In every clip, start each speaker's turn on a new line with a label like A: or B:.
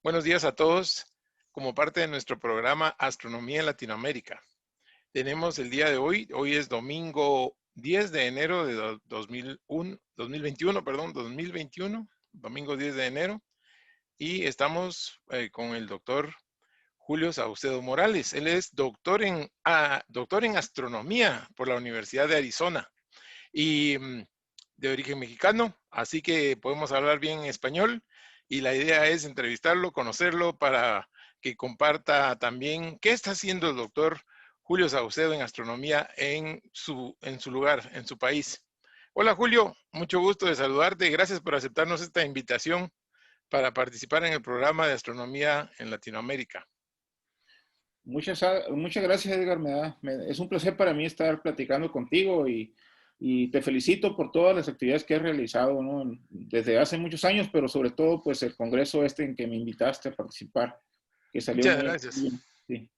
A: Buenos días a todos. Como parte de nuestro programa Astronomía en Latinoamérica, tenemos el día de hoy es domingo 10 de enero de 2021, perdón, 2021, domingo 10 de enero, y estamos con el doctor Julio Saucedo Morales. Él es doctor en astronomía por la Universidad de Arizona y de origen mexicano, así que podemos hablar bien español y la idea es entrevistarlo, conocerlo para que comparta también qué está haciendo el doctor Julio Saucedo en astronomía en su lugar, en su país. Hola Julio, mucho gusto de saludarte. Gracias por aceptarnos esta invitación para participar en el programa de astronomía en Latinoamérica.
B: Muchas gracias, Edgar. Es un placer para mí estar platicando contigo y te felicito por todas las actividades que has realizado, ¿no? Desde hace muchos años, pero sobre todo, pues el congreso en que me invitaste a participar, que salió
A: Muchas
B: muy
A: gracias.
B: bien. Sí.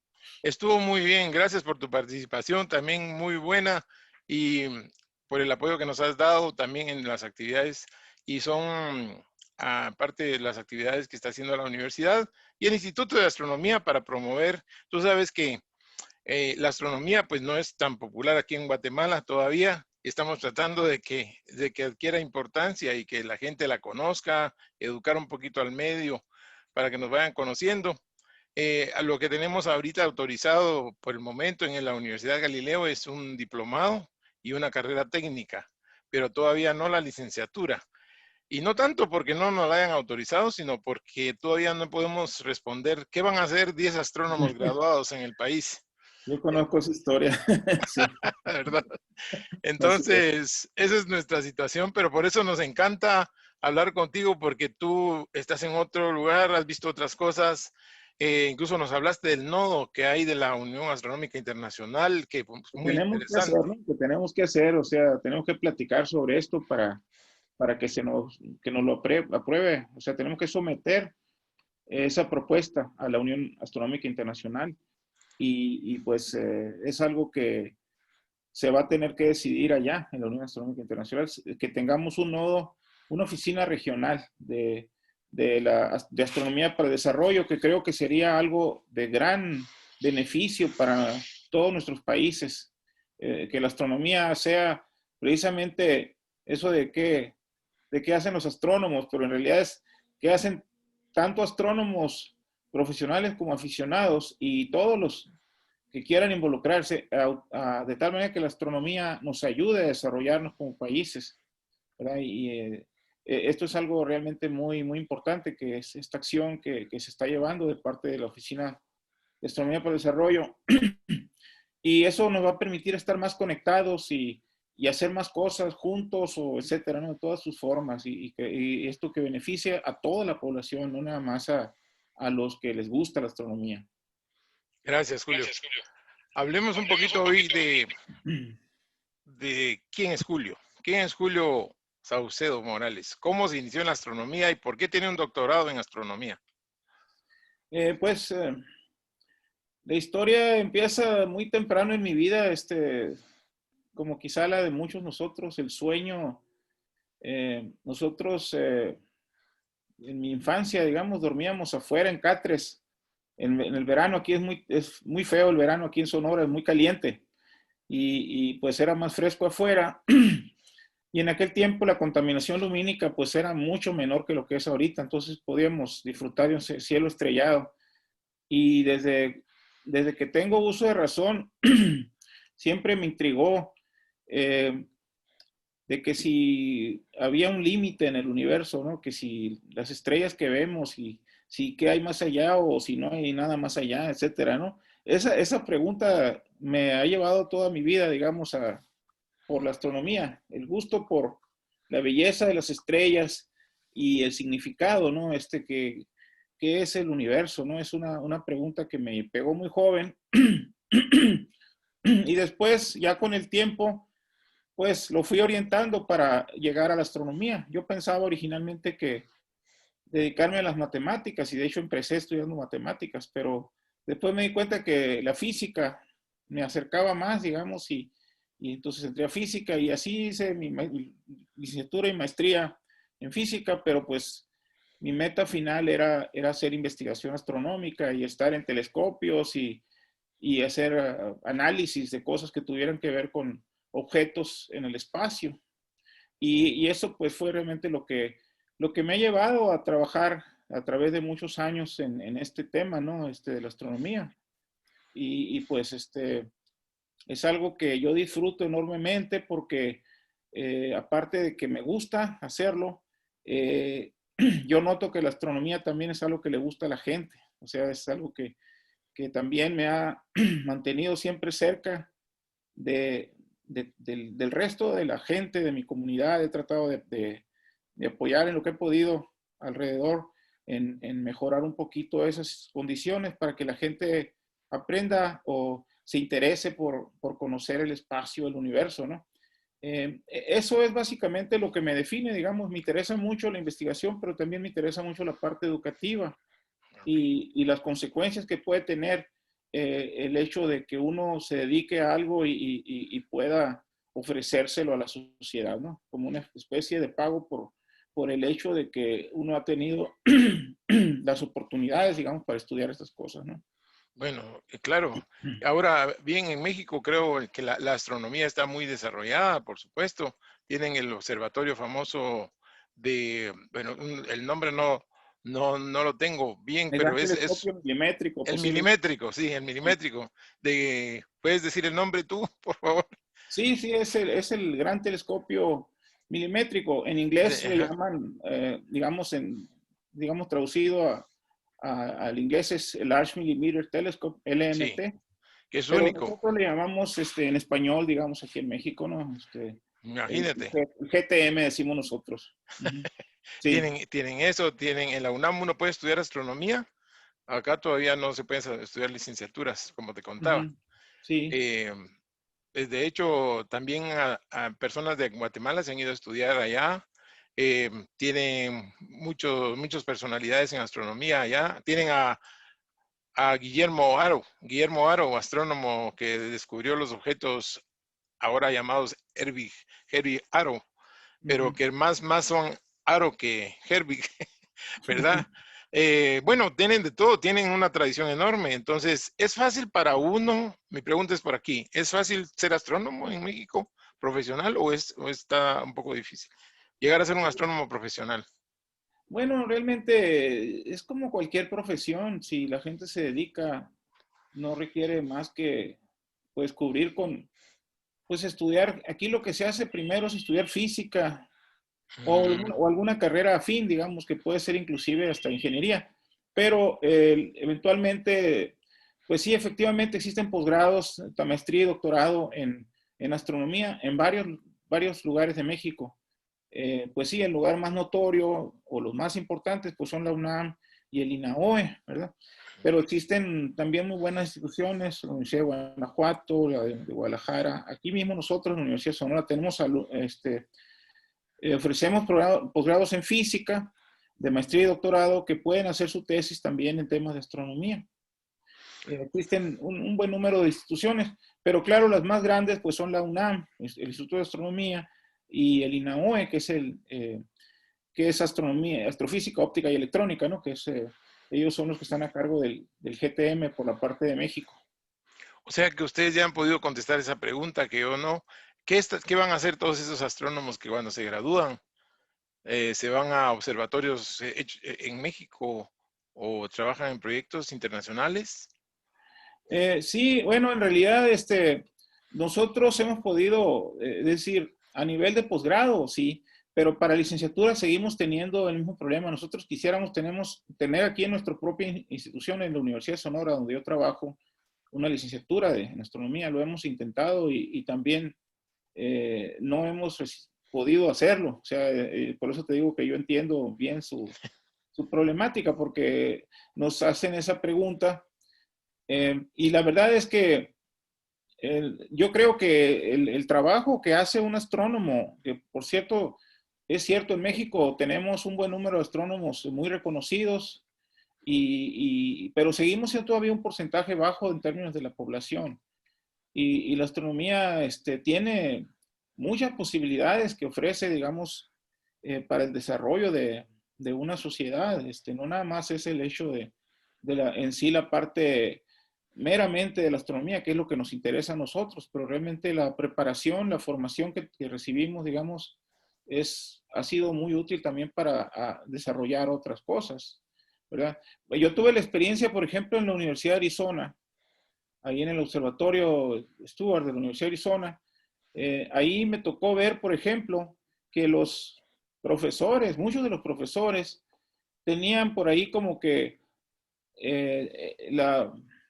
A: Estuvo muy bien, gracias por tu participación, también muy buena y por el apoyo que nos has dado también en las actividades y son aparte de las actividades que está haciendo la universidad y el Instituto de Astronomía para promover, tú sabes que la astronomía pues no es tan popular aquí en Guatemala todavía, estamos tratando de que adquiera importancia y que la gente la conozca, educar un poquito al medio para que nos vayan conociendo. A lo que tenemos ahorita autorizado por el momento en la Universidad Galileo es un diplomado y una carrera técnica, pero todavía no la licenciatura. Y no tanto porque no nos la hayan autorizado, sino porque todavía no podemos responder qué van a hacer 10 astrónomos graduados en el país,
B: Yo conozco esa historia. Sí,
A: ¿verdad?
B: así es.
A: Entonces, esa es nuestra situación, pero por eso nos encanta hablar contigo porque tú estás en otro lugar, has visto otras cosas, incluso nos hablaste del nodo que hay de la Unión Astronómica Internacional, que pues,
B: Que
A: muy
B: tenemos que hacer,
A: interesante.
B: ¿no? Que tenemos que hacer, o sea, tenemos que platicar sobre esto para que nos lo apruebe. O sea, tenemos que someter esa propuesta a la Unión Astronómica Internacional pues es algo que se va a tener que decidir allá en la Unión Astronómica Internacional, que tengamos un nodo, una oficina regional de astronomía para el desarrollo, que creo que sería algo de gran beneficio para todos nuestros países, que la astronomía sea precisamente eso de qué hacen los astrónomos, pero en realidad es qué hacen tanto astrónomos profesionales como aficionados y todos los que quieran involucrarse de tal manera que la astronomía nos ayude a desarrollarnos como países, ¿verdad? Esto es algo realmente muy importante, que es esta acción que se está llevando de parte de la Oficina de Astronomía para el Desarrollo. Y eso nos va a permitir estar más conectados y hacer más cosas juntos o etcétera, ¿no? De todas sus formas y esto que beneficie a toda la población, no nada más a los que les gusta la astronomía.
A: Gracias, Julio. Hablemos un poquito hoy de quién es Julio. ¿Quién es Julio Saucedo Morales? ¿Cómo se inició en la astronomía y por qué tiene un doctorado en astronomía?
B: Pues la historia empieza muy temprano en mi vida, como quizá la de muchos nosotros, el sueño. Nosotros en mi infancia, digamos, dormíamos afuera en catres. En el verano aquí es muy feo el verano aquí en Sonora, es muy caliente pues era más fresco afuera. Y en aquel tiempo la contaminación lumínica pues era mucho menor que lo que es ahorita, entonces podíamos disfrutar de un cielo estrellado. Y desde que tengo uso de razón, siempre me intrigó eh, de que si había un límite en el universo, ¿no? Que si las estrellas que vemos, y si qué hay más allá o si no hay nada más allá, etcétera, ¿no? Esa pregunta me ha llevado toda mi vida, digamos, por la astronomía, el gusto por la belleza de las estrellas y el significado, ¿no? ¿Qué es el universo, no? Es una pregunta que me pegó muy joven. Y después, ya con el tiempo, pues lo fui orientando para llegar a la astronomía. Yo pensaba originalmente que dedicarme a las matemáticas, y de hecho empecé estudiando matemáticas, pero después me di cuenta que la física me acercaba más, digamos, y entonces entré a física y así hice mi licenciatura y maestría en física, pero pues mi meta final era hacer investigación astronómica y estar en telescopios y hacer análisis de cosas que tuvieran que ver con objetos en el espacio. Y eso pues fue realmente lo que me ha llevado a trabajar a través de muchos años en este tema, ¿no? De la astronomía. Pues es algo que yo disfruto enormemente porque aparte de que me gusta hacerlo, yo noto que la astronomía también es algo que le gusta a la gente. O sea, es algo que también me ha mantenido siempre cerca del resto de la gente, de mi comunidad. He tratado de apoyar en lo que he podido alrededor en mejorar un poquito esas condiciones para que la gente aprenda o se interese por conocer el espacio, el universo, ¿no? Eso es básicamente lo que me define, digamos. Me interesa mucho la investigación, pero también me interesa mucho la parte educativa y las consecuencias que puede tener el hecho de que uno se dedique a algo y pueda ofrecérselo a la sociedad, ¿no? Como una especie de pago por el hecho de que uno ha tenido las oportunidades, digamos, para estudiar estas cosas, ¿no?
A: Bueno, claro. Ahora, bien, en México creo que la astronomía está muy desarrollada, por supuesto. Tienen el observatorio famoso de, bueno, el nombre no lo tengo bien,
B: El
A: pero
B: gran
A: es
B: telescopio milimétrico
A: el
B: posible.
A: milimétrico, sí, el milimétrico. ¿Puedes decir el nombre tú, por favor?
B: Sí, sí, es el gran telescopio milimétrico. En inglés le
A: Ajá,
B: llaman, digamos traducido al inglés es el Large Millimeter Telescope,
A: sí,
B: LMT,
A: que es
B: pero
A: único.
B: nosotros le llamamos en español, digamos aquí en México, ¿no?
A: Imagínate.
B: El GTM decimos nosotros. Ujú. Sí.
A: Tienen eso, tienen en la UNAM uno puede estudiar astronomía. Acá todavía no se pueden estudiar licenciaturas, como te contaba.
B: Ujú. Sí.
A: Eh, de hecho, también a personas de Guatemala se han ido a estudiar allá. Tienen muchas personalidades en astronomía allá. Tienen a Guillermo Aro, astrónomo que descubrió los objetos ahora llamados Herbig Aro, pero
B: Ujú.
A: que más son Aro que Herbig, ¿verdad? Bueno, tienen de todo, tienen una tradición enorme, entonces, ¿es fácil para uno? Mi pregunta es por aquí, ¿es fácil ser astrónomo en México, profesional, o está un poco difícil? Llegar a ser un astrónomo profesional.
B: Bueno, realmente es como cualquier profesión. Si la gente se dedica, no requiere más que pues cubrir pues estudiar. Aquí lo que se hace primero es estudiar física
A: Mm,
B: o alguna carrera afín, digamos, que puede ser inclusive hasta ingeniería. Pero eventualmente, pues sí, efectivamente existen posgrados, maestría y doctorado en astronomía en varios lugares de México. Pues sí, el lugar más notorio o los más importantes pues son la UNAM y el INAOE, ¿verdad? Pero existen también muy buenas instituciones, la Universidad de Guanajuato, la de Guadalajara. Aquí mismo nosotros, en la Universidad de Sonora, ofrecemos posgrados en física, de maestría y doctorado, que pueden hacer su tesis también en temas de astronomía. Existen un buen número de instituciones, pero claro, las más grandes pues son la UNAM, el Instituto de Astronomía, y el INAOE, que es astronomía, astrofísica, óptica y electrónica, ¿no? Ellos son los que están a cargo del GTM por la parte de México.
A: o sea que ustedes ya han podido contestar esa pregunta que yo no. ¿Qué van a hacer todos esos astrónomos que cuando se gradúan se van a observatorios en México o trabajan en proyectos internacionales?
B: Sí, bueno, en realidad nosotros hemos podido, decir, a nivel de posgrado, sí, pero para licenciatura seguimos teniendo el mismo problema. Nosotros quisiéramos tener aquí en nuestra propia institución, en la Universidad de Sonora, donde yo trabajo, una licenciatura en astronomía. Lo hemos intentado y también no hemos podido hacerlo. O sea, por eso te digo que yo entiendo bien su problemática, porque nos hacen esa pregunta y la verdad es que yo creo que el trabajo que hace un astrónomo, que por cierto, es cierto, en México tenemos un buen número de astrónomos muy reconocidos, pero seguimos siendo todavía un porcentaje bajo en términos de la población. Y la astronomía tiene muchas posibilidades que ofrece, digamos, para el desarrollo de una sociedad. No nada más es el hecho en sí la parte meramente de la astronomía, que es lo que nos interesa a nosotros, pero realmente la preparación, la formación que recibimos, digamos, ha sido muy útil también para desarrollar otras cosas, ¿verdad? Yo tuve la experiencia, por ejemplo, en la Universidad de Arizona, ahí en el Observatorio Stewart de la Universidad de Arizona. Ahí me tocó ver, por ejemplo, que los profesores, muchos de los profesores, tenían por ahí como que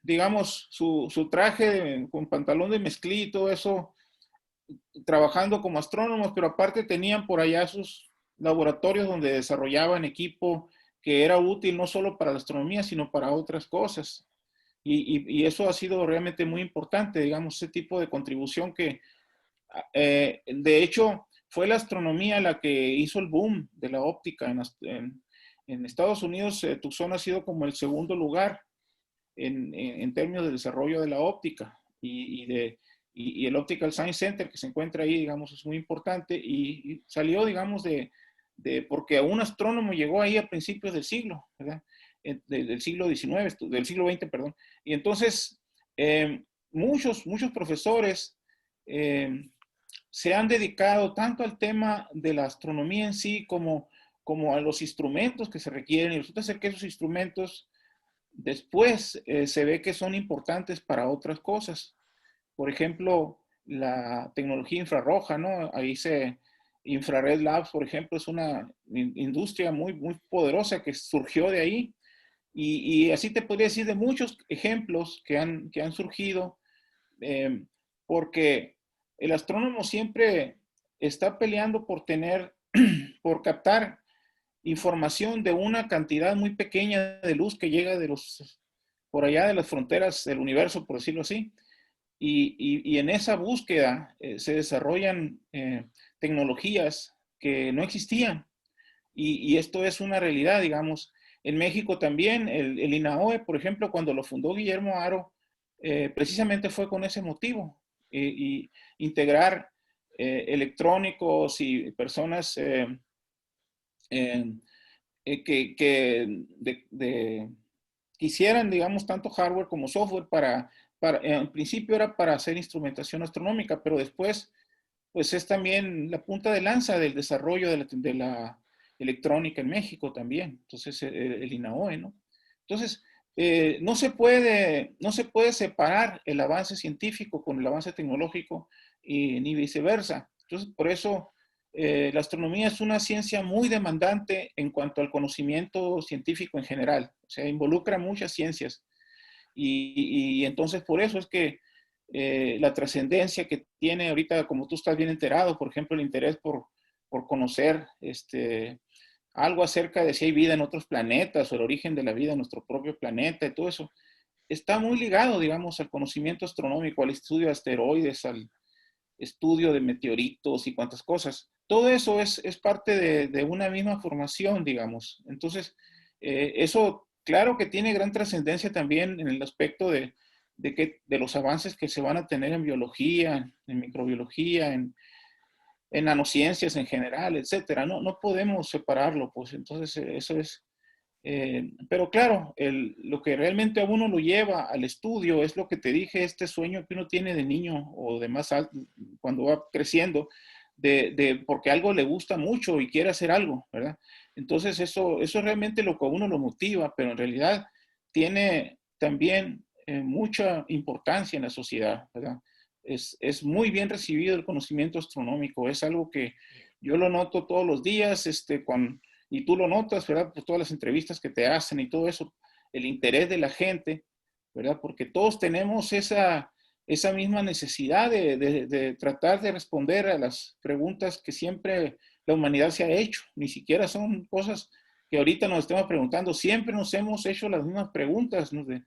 B: digamos, su traje con pantalón de mezclilla y todo eso, trabajando como astrónomos, pero aparte tenían por allá sus laboratorios donde desarrollaban equipo que era útil no solo para la astronomía, sino para otras cosas. Y eso ha sido realmente muy importante, digamos, ese tipo de contribución que, de hecho, fue la astronomía la que hizo el boom de la óptica. En Estados Unidos, Tucson ha sido como el segundo lugar en términos de desarrollo de la óptica y el Optical Science Center que se encuentra ahí, digamos, es muy importante y salió, digamos, porque un astrónomo llegó ahí a principios del siglo, ¿verdad? Del siglo XIX, del siglo XX, perdón. Y entonces, muchos profesores se han dedicado tanto al tema de la astronomía en sí como a los instrumentos que se requieren. Y resulta ser que esos instrumentos después se ve que son importantes para otras cosas. Por ejemplo, la tecnología infrarroja, ¿no? Infrared Labs, por ejemplo, es una industria muy poderosa que surgió de ahí. Y así te podría decir de muchos ejemplos que han surgido, eh, porque el astrónomo siempre está peleando por por captar información de una cantidad muy pequeña de luz que llega por allá de las fronteras del universo, por decirlo así. Y en esa búsqueda se desarrollan tecnologías que no existían. Y esto es una realidad, digamos. En México también, el INAOE, por ejemplo, cuando lo fundó Guillermo Haro, precisamente fue con ese motivo, y integrar electrónicos y personas que quisieran, digamos, tanto hardware como software en principio era para hacer instrumentación astronómica, pero después, pues es también la punta de lanza del desarrollo de la electrónica en México también. Entonces, el INAOE, ¿no? Entonces, no se puede separar el avance científico con el avance tecnológico ni viceversa. Entonces, por eso la astronomía es una ciencia muy demandante en cuanto al conocimiento científico en general. O sea, involucra muchas ciencias. Y entonces por eso es que la trascendencia que tiene ahorita, como tú estás bien enterado, por ejemplo, el interés por conocer algo acerca de si hay vida en otros planetas o el origen de la vida en nuestro propio planeta y todo eso, está muy ligado, digamos, al conocimiento astronómico, al estudio de asteroides, al estudio de meteoritos y cuantas cosas. Todo eso es parte de una misma formación, digamos. Entonces, eso, claro que tiene gran trascendencia también en el aspecto de los avances que se van a tener en biología, en microbiología, en nanociencias en general, etcétera. No podemos separarlo, pues entonces eso es. Pero claro, lo que realmente a uno lo lleva al estudio es lo que te dije, este sueño que uno tiene de niño o de más alto, cuando va creciendo, porque algo le gusta mucho y quiere hacer algo, ¿verdad? Entonces eso es realmente lo que a uno lo motiva, pero en realidad tiene también mucha importancia en la sociedad, ¿verdad? Es muy bien recibido el conocimiento astronómico, es algo que yo lo noto todos los días, y tú lo notas, ¿verdad? Por todas las entrevistas que te hacen y todo eso, el interés de la gente, ¿verdad? Porque todos tenemos esa misma necesidad de tratar de responder a las preguntas que siempre la humanidad se ha hecho. Ni siquiera son cosas que ahorita nos estemos preguntando, siempre nos hemos hecho las mismas preguntas, ¿no? De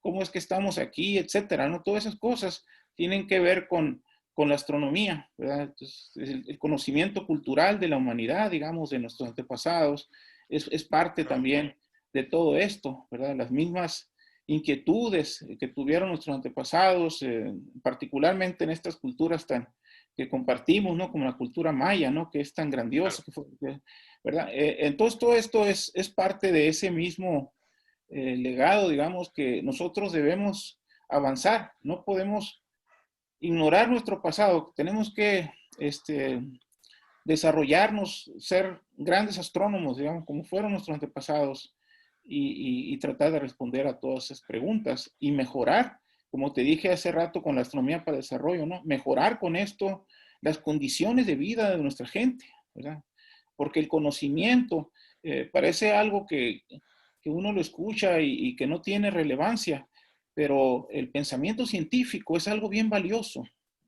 B: cómo es que estamos aquí, etcétera, ¿no? Todas esas cosas tienen que ver con la astronomía, ¿verdad? Entonces, el conocimiento cultural de la humanidad, digamos, de nuestros antepasados, es parte también de todo esto, ¿verdad? Las mismas inquietudes que tuvieron nuestros antepasados, particularmente en estas culturas tan que compartimos, ¿no? Como la cultura maya, ¿no? Que es tan
A: Claro.
B: grandiosa, ¿verdad? Entonces, todo esto es parte de ese mismo legado, digamos, que nosotros debemos avanzar. No podemos ignorar nuestro pasado. Tenemos que desarrollarnos, ser grandes astrónomos, digamos, como fueron nuestros antepasados, y tratar de responder a todas esas preguntas y mejorar, como te dije hace rato con la astronomía para el desarrollo, ¿no? Mejorar con esto las condiciones de vida de nuestra gente, ¿verdad? Porque el conocimiento parece algo que uno lo escucha y que no tiene relevancia, pero el pensamiento científico es algo bien valioso,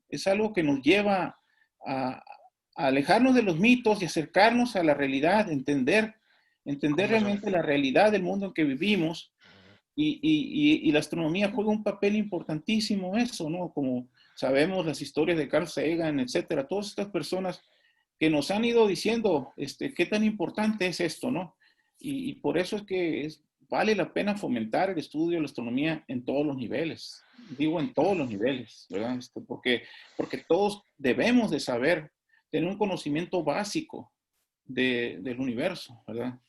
B: es algo que nos lleva a, a alejarnos de los mitos y acercarnos a la realidad, entender
A: ¿Cómo no?
B: realmente la realidad del mundo en que vivimos. Y la astronomía juega un papel importantísimo en eso, ¿no? Como sabemos las historias de Carl Sagan, etcétera, todas estas personas que nos han ido diciendo qué tan importante es esto, ¿no? Y por eso es que vale la pena fomentar el estudio de la astronomía en todos los niveles. Digo en todos los niveles, ¿verdad? Porque todos debemos de saber, tener un conocimiento básico del universo, ¿verdad?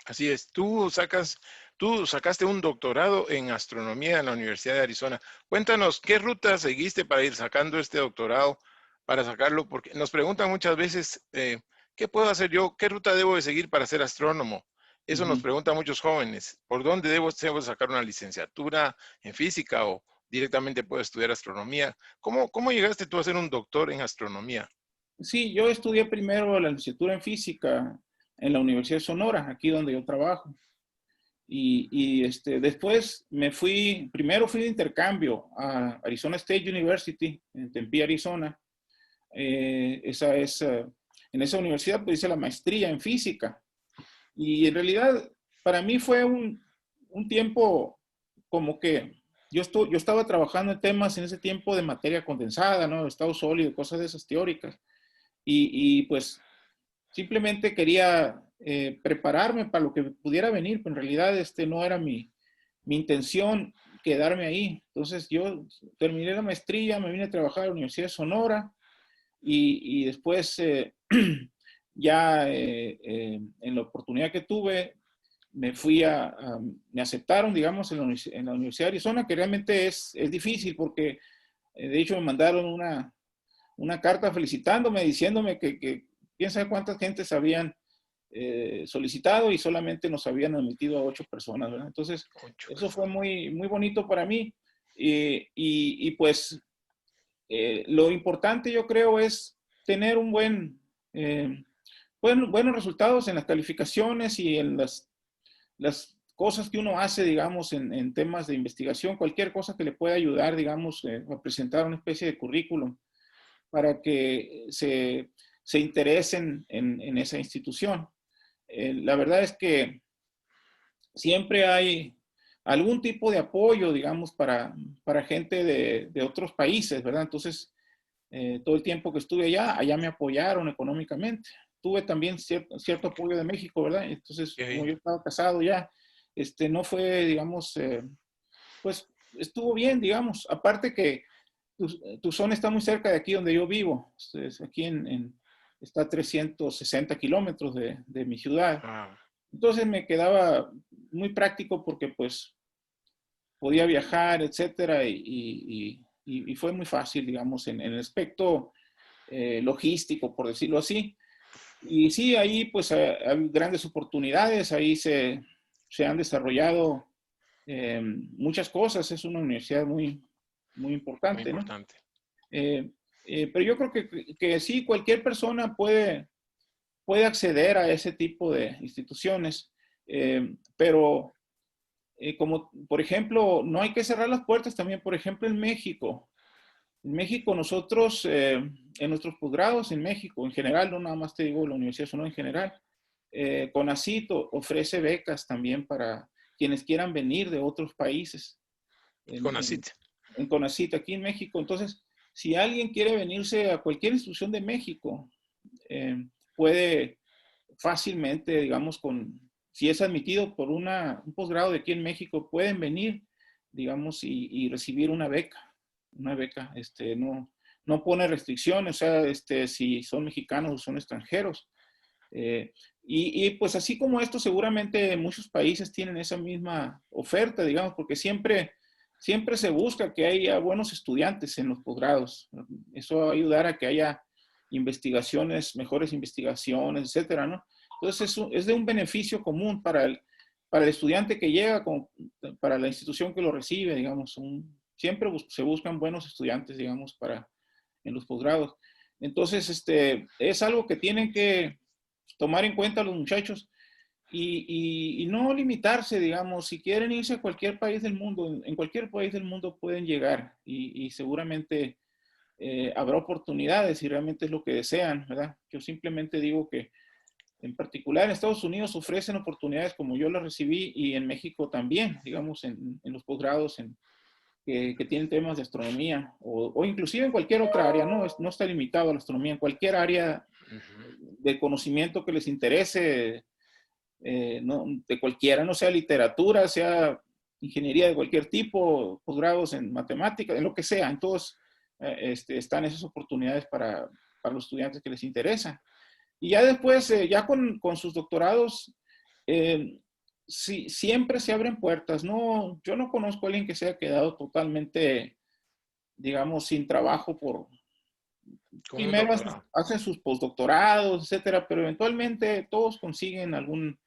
A: Así es. Tú sacaste un doctorado en astronomía en la Universidad de Arizona. Cuéntanos, ¿qué ruta seguiste para ir sacando este doctorado, para sacarlo? Porque nos preguntan muchas veces, ¿qué puedo hacer yo? ¿Qué ruta debo de seguir para ser astrónomo? Eso nos
B: Ujú.
A: preguntan muchos jóvenes. ¿Por dónde debo sacar una licenciatura en física o directamente puedo estudiar astronomía? ¿Cómo llegaste tú a ser un doctor en astronomía?
B: Sí, yo estudié primero la licenciatura en física en la Universidad de Sonora, aquí donde yo trabajo. Después primero fui de intercambio a Arizona State University, en Tempe, Arizona. En esa universidad pues hice la maestría en física. Y en realidad para mí fue un tiempo como que yo estaba trabajando en temas en ese tiempo de materia condensada, ¿no? Estado sólido, cosas de esas teóricas. Pues simplemente quería prepararme para lo que pudiera venir, pero en realidad no era mi intención quedarme ahí. Entonces yo terminé la maestría, me vine a trabajar a la Universidad de Sonora y después ya en la oportunidad que tuve, me aceptaron, digamos, en la Universidad de Arizona, que realmente es difícil porque de hecho me mandaron una carta felicitándome, diciéndome que quién sabe cuántas gentes habían solicitado y solamente nos habían admitido a 8 personas, ¿verdad? Entonces,
A: Ocho
B: eso fue
A: personas.
B: muy, muy bonito para mí. Pues lo importante yo creo es tener eh, buenos resultados en las calificaciones y en las cosas que uno hace, digamos, en temas de investigación, cualquier cosa que le pueda ayudar, digamos, a presentar una especie de currículum para que se interesen en esa institución. La verdad es que siempre hay algún tipo de apoyo, digamos, para gente de otros países, ¿verdad? Entonces, todo el tiempo que estuve allá me apoyaron económicamente. Tuve también cierto apoyo de México, ¿verdad? Entonces, como
A: Ok.
B: yo estaba casado ya, no fue, digamos, pues estuvo bien, digamos. Aparte que Tucson está muy cerca de aquí donde yo vivo. Aquí está a 360 kilómetros de mi ciudad.
A: Ah,
B: Entonces me quedaba muy práctico porque pues podía viajar, etcétera, y fue muy fácil, digamos, en el aspecto logístico, por decirlo así. Y sí, ahí pues hay grandes oportunidades, ahí se han desarrollado muchas cosas, es una universidad muy, muy
A: muy
B: importante, ¿no?
A: importante.
B: Eh, pero yo creo que sí, cualquier persona puede acceder a ese tipo de instituciones, pero como por ejemplo, no hay que cerrar las puertas también, por ejemplo, en México nosotros, en nuestros posgrados en México, en general, no nada más te digo la Universidad de Sonora en general, CONACYT ofrece becas también para quienes quieran venir de otros países en, en,
A: CONACYT.
B: en CONACYT aquí en México. Entonces, si alguien quiere venirse a cualquier institución de México, puede fácilmente, digamos, si es admitido por un posgrado de aquí en México, pueden venir, digamos, y recibir una beca, no, no pone restricciones, o sea, si son mexicanos o son extranjeros. Pues así como esto, seguramente muchos países tienen esa misma oferta, digamos, porque siempre se busca que haya buenos estudiantes en los posgrados. Eso va a ayudar a que haya investigaciones, mejores investigaciones, etcétera, ¿no? Entonces es de un beneficio común para el estudiante que llega, para la institución que lo recibe, digamos. Siempre se buscan buenos estudiantes, digamos, en los posgrados. Entonces, es algo que tienen que tomar en cuenta los muchachos y no limitarse, digamos, si quieren irse a cualquier país del mundo, en cualquier país del mundo pueden llegar y seguramente habrá oportunidades si realmente es lo que desean, ¿verdad? Yo simplemente digo que en particular en Estados Unidos ofrecen oportunidades como yo las recibí y en México también, digamos, en los posgrados que tienen temas de astronomía o inclusive en cualquier otra área, no está limitado a la astronomía, en cualquier área de conocimiento que les interese, no, de cualquiera, no sea literatura, sea ingeniería de cualquier tipo, posgrados en matemáticas, en lo que sea. Entonces, están esas oportunidades para los estudiantes que les interesan. Y ya después, ya con sus doctorados, sí, siempre se abren puertas. No, yo no conozco a alguien que se haya quedado totalmente, digamos, sin trabajo
A: Con un
B: primero
A: doctorado.
B: hacen sus postdoctorados, etcétera, pero eventualmente todos consiguen algún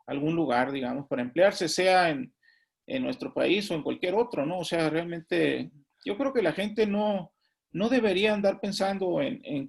B: lugar, digamos, para emplearse, sea en nuestro país o en cualquier otro, ¿no? O sea, realmente yo creo que la gente no debería andar pensando en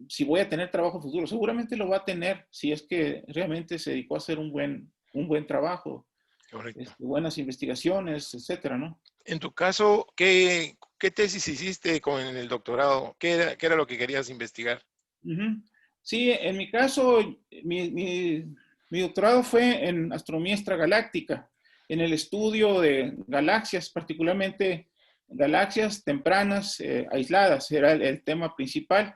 B: si voy a tener trabajo futuro. Seguramente lo va a tener si es que realmente se dedicó a hacer un buen trabajo,
A: Correcto.
B: buenas investigaciones, etcétera, ¿no?
A: En tu caso, ¿qué tesis hiciste con el doctorado? ¿Qué era lo que querías investigar?
B: Ujú. Sí, en mi caso, mi doctorado fue en astronomía extragaláctica, en el estudio de galaxias, particularmente galaxias tempranas aisladas, era el tema principal.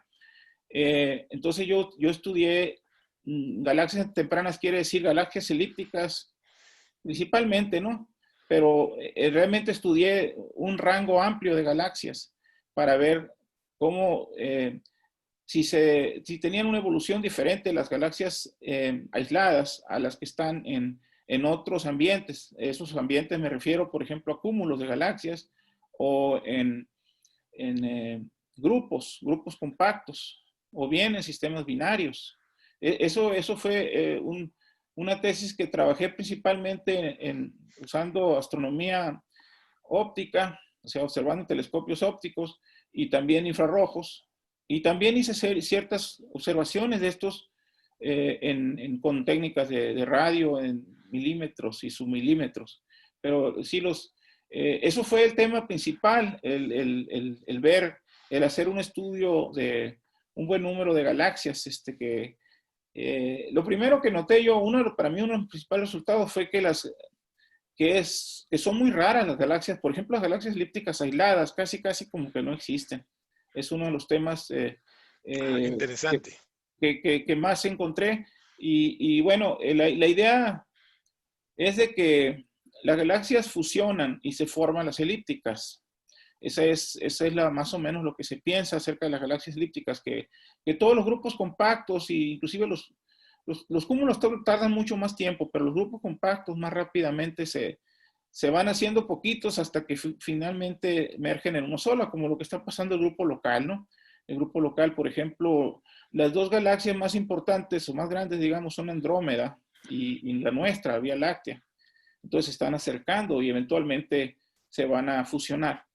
B: Entonces yo estudié galaxias tempranas, quiere decir galaxias elípticas principalmente, ¿no? Pero realmente estudié un rango amplio de galaxias para ver cómo si tenían una evolución diferente las galaxias aisladas a las que están en otros ambientes. Esos ambientes me refiero, por ejemplo, a cúmulos de galaxias o en grupos compactos o bien en sistemas binarios. Eso fue una tesis que trabajé principalmente usando astronomía óptica, o sea, observando telescopios ópticos y también infrarrojos. Y también hice ciertas observaciones de estos con técnicas de radio en milímetros y submilímetros. Pero sí, eso fue el tema principal, el ver, el hacer un estudio de un buen número de galaxias, lo primero que noté yo, para mí uno de los principales resultados fue que son muy raras las galaxias. Por ejemplo, las galaxias elípticas aisladas, casi como que no existen. Es uno de los temas
A: Ah, qué
B: que,
A: interesante.
B: que más encontré. Y bueno, la idea es de que las galaxias fusionan y se forman las elípticas. Esa es más o menos lo que se piensa acerca de las galaxias elípticas, que todos los grupos compactos, e inclusive los cúmulos tardan mucho más tiempo, pero los grupos compactos más rápidamente se van haciendo poquitos hasta que finalmente emergen en uno solo, como lo que está pasando el grupo local, ¿no? El grupo local, por ejemplo, las dos galaxias más importantes o más grandes, digamos, son Andrómeda y la nuestra, Vía Láctea. Entonces se están acercando y eventualmente se van a fusionar.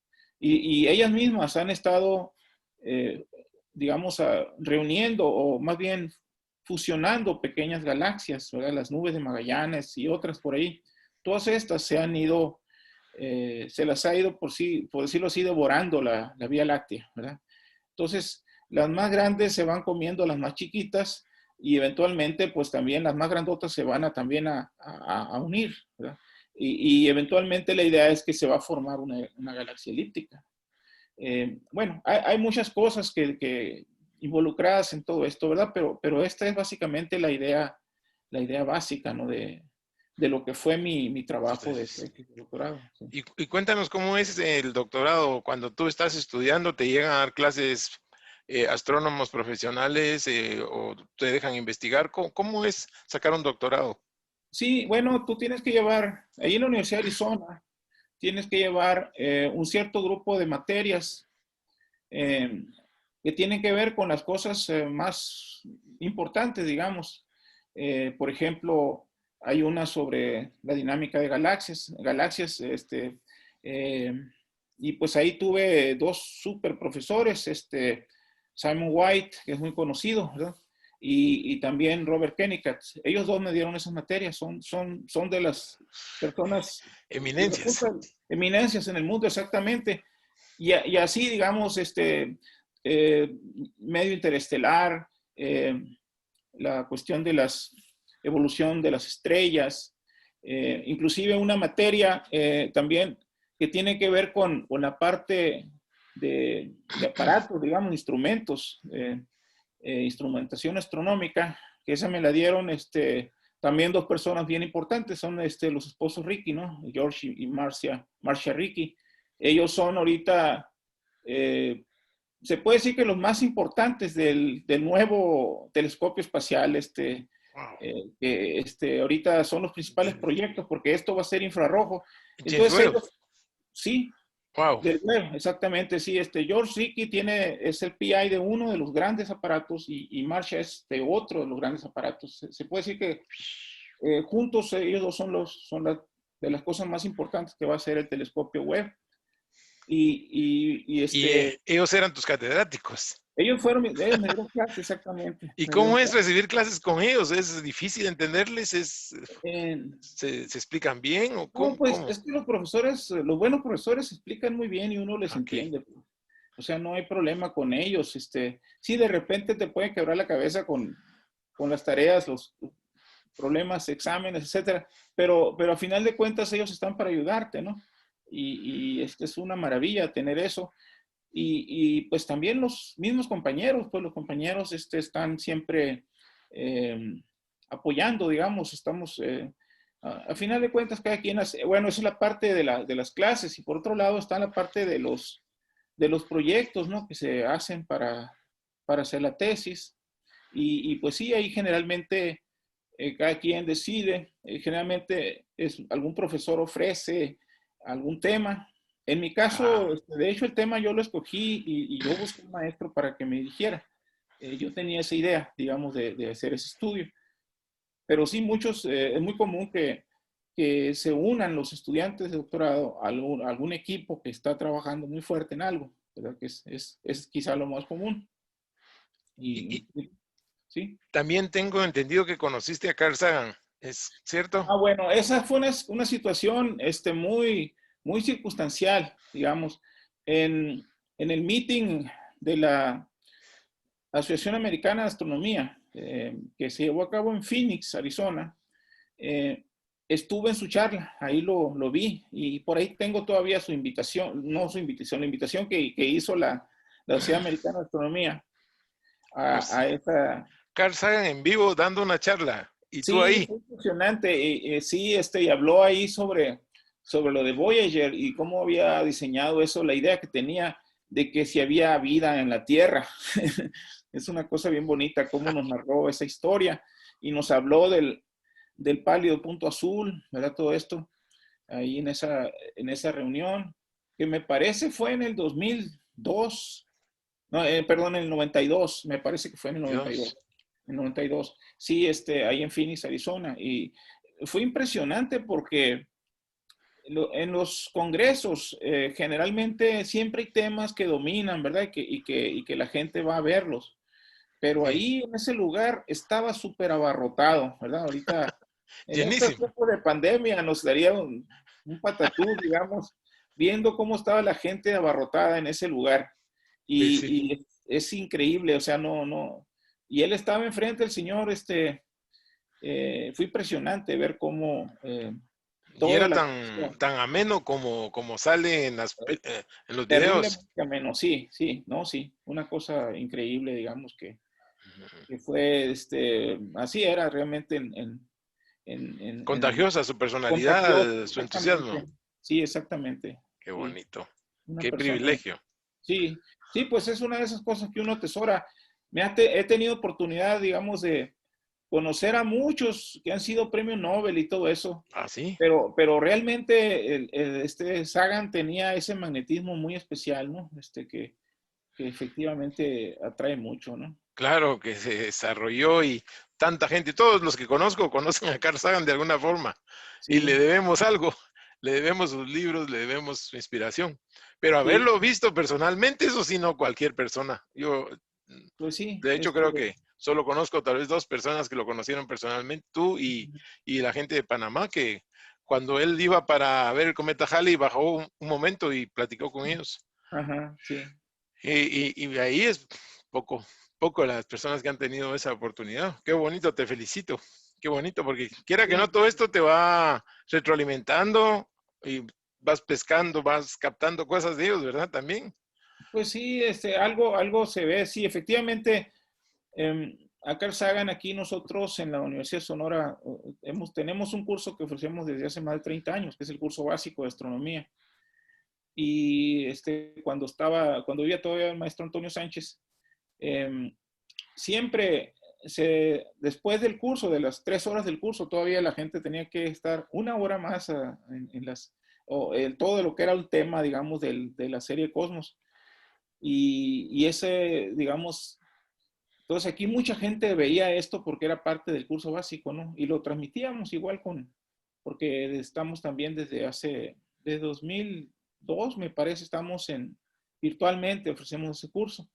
B: Y ellas mismas han estado, eh, digamos, reuniendo o más bien fusionando pequeñas galaxias, ¿verdad? Las nubes de Magallanes y otras por ahí. Todas estas se las ha ido, por decirlo así, devorando la Vía Láctea, ¿verdad? Entonces, las más grandes se van comiendo a las más chiquitas y eventualmente, pues también las más grandotas se van también a unir, ¿verdad? Y eventualmente la idea es que se va a formar una galaxia elíptica. Bueno, hay muchas cosas que involucradas en todo esto, ¿verdad? Pero esta es básicamente la idea básica, ¿no? de lo que fue mi trabajo de
A: Entonces,
B: tesis de doctorado. Sí.
A: y cuéntanos cómo es el doctorado. Cuando tú estás estudiando, ¿te llegan a dar clases astrónomos profesionales o te dejan investigar? ¿Cómo es sacar un doctorado?
B: Sí, bueno, tú tienes que llevar, ahí en la Universidad de Arizona, tienes que llevar un cierto grupo de materias eh, que tienen que ver con las cosas más importantes, digamos. Por ejemplo, hay una sobre la dinámica de galaxias, eh, y pues ahí tuve dos super profesores, Simon White, que es muy conocido, ¿verdad? Y también Robert Kennicott. Ellos dos me dieron esas materias, son de las personas, de las
A: Eminencias.
B: eminencias en el mundo, exactamente. Y así, digamos, eh, medio interestelar, la cuestión de la evolución de las estrellas, inclusive una materia también que tiene que ver con la parte de aparatos, digamos, instrumentos, instrumentación astronómica, que esa me la dieron también dos personas bien importantes, son los esposos Ricky, ¿no? George y Marcia Ricky. Ellos son ahorita, se puede decir que los más importantes del nuevo telescopio espacial,
A: Wow.
B: que ahorita son los principales proyectos, porque esto va a ser infrarrojo.
A: James
B: Entonces
A: Webb.
B: ellos, sí,
A: Wow.
B: del web, exactamente, sí. George Ricky es el PI de uno de los grandes aparatos y Marcia es de otro de los grandes aparatos. Se puede decir que juntos ellos dos de las cosas más importantes que va a ser el telescopio Webb.
A: Y ellos eran tus catedráticos.
B: ellos me dieron clase, exactamente.
A: ¿Y
B: Me dieron
A: cómo es
B: clase.
A: recibir clases con ellos? ¿Es difícil entenderles?
B: Eh,
A: ¿Se explican bien o
B: no,
A: cómo?
B: pues es que los profesores, los buenos profesores explican muy bien y uno les
A: Ok.
B: entiende. O sea, no hay problema con ellos. Sí, de repente te pueden quebrar la cabeza con las tareas, los problemas, exámenes, etcétera. Pero a final de cuentas ellos están para ayudarte, ¿no? Y es una maravilla tener eso. Pues también los mismos compañeros, pues los compañeros están siempre eh, apoyando, digamos, estamos, a final de cuentas, cada quien hace, bueno, esa es la parte de las clases y por otro lado está la parte de los proyectos, ¿no? Que se hacen para hacer la tesis pues sí, ahí generalmente cada quien decide, generalmente algún profesor ofrece algún tema. En mi
A: Ah,
B: caso, de hecho, el tema yo lo escogí y yo busqué un maestro para que me dirigiera. Yo tenía esa idea, digamos, de hacer ese estudio. Pero sí, es muy común que se unan los estudiantes de doctorado a algún equipo que está trabajando muy fuerte en algo, ¿verdad? Que es quizá lo más común.
A: y
B: Sí.
A: también tengo entendido que conociste a Carl Sagan, ¿es cierto?
B: Ah, bueno, esa fue una situación muy circunstancial, digamos. En el meeting de la Asociación Americana de Astronomía, que se llevó a cabo en Phoenix, Arizona, estuve en su charla, ahí lo vi y por ahí tengo todavía su invitación, no su invitación, la invitación que hizo la Sociedad Americana de Astronomía
A: Pues
B: a esa.
A: Carl Sagan en vivo dando una charla y tú
B: Sí,
A: ahí.
B: fue impresionante. Sí, y habló ahí sobre lo de Voyager y cómo había diseñado eso, la idea que tenía de que si había vida en la Tierra. Es una cosa bien bonita cómo nos narró esa historia y nos habló del pálido punto azul, ¿verdad? Todo esto ahí en esa reunión, que me parece fue en el 2002, no, perdón, en el 92, me parece que fue en el 92.
A: Dios.
B: En 92. Sí, ahí en Phoenix, Arizona. Y fue impresionante porque en los congresos generalmente siempre hay temas que dominan, ¿verdad? Y que la gente va a verlos. Pero
A: Sí,
B: ahí en ese lugar estaba súper abarrotado, ¿verdad? Ahorita, en estos
A: llenísimo.
B: tiempos de pandemia, nos daría un patatús, digamos, viendo cómo estaba la gente abarrotada en ese lugar.
A: Sí, sí.
B: Y es increíble, o sea, no. Y él estaba enfrente del señor, fue impresionante ver cómo
A: Y
B: toda
A: era
B: la
A: tan ameno como sale en en los videos.
B: terriblemente menos, sí, sí, no, sí, una cosa increíble, digamos que fue, así era realmente en
A: Contagiosa su
B: contagioso,
A: personalidad, su entusiasmo.
B: exactamente. Sí, exactamente.
A: Qué
B: Sí,
A: bonito.
B: una
A: Qué
B: persona.
A: privilegio.
B: Sí, sí, pues es una de esas cosas que uno atesora. He tenido oportunidad, digamos, de conocer a muchos que han sido premio Nobel y todo eso,
A: ¿Ah, sí?
B: pero realmente este Sagan tenía ese magnetismo muy especial, ¿no? Que efectivamente atrae mucho, ¿no?
A: Claro que se desarrolló y tanta gente, todos los que conozco conocen a Carl Sagan de alguna forma y le
B: Sí,
A: debemos algo, le debemos sus libros, le debemos su inspiración. Pero
B: sí,
A: haberlo visto personalmente, eso sí, no cualquier persona. Yo,
B: pues sí,
A: de hecho, creo que solo conozco tal vez dos personas que lo conocieron personalmente, tú y la gente de Panamá, que cuando él iba para ver el cometa Halley, bajó un momento y platicó con ellos.
B: ajá, sí.
A: Y ahí es poco las personas que han tenido esa oportunidad. Qué bonito, te felicito. Qué bonito, porque quiera que no,
B: Sí,
A: todo esto te va retroalimentando y vas pescando, vas captando cosas de ellos, ¿verdad? También.
B: pues sí, algo se ve, sí, efectivamente. A Carl Sagan aquí nosotros en la Universidad de Sonora tenemos un curso que ofrecemos desde hace más de 30 años, que es el curso básico de astronomía. Y cuando vivía todavía el maestro Antonio Sánchez, eh, siempre después del curso, de las 3 horas del curso, todavía la gente tenía que estar una hora más todo lo que era el tema, digamos, de la serie Cosmos. Y ese, digamos, entonces aquí mucha gente veía esto porque era parte del curso básico, ¿no? Y lo transmitíamos igual porque estamos también de 2002, me parece, virtualmente ofrecemos ese curso.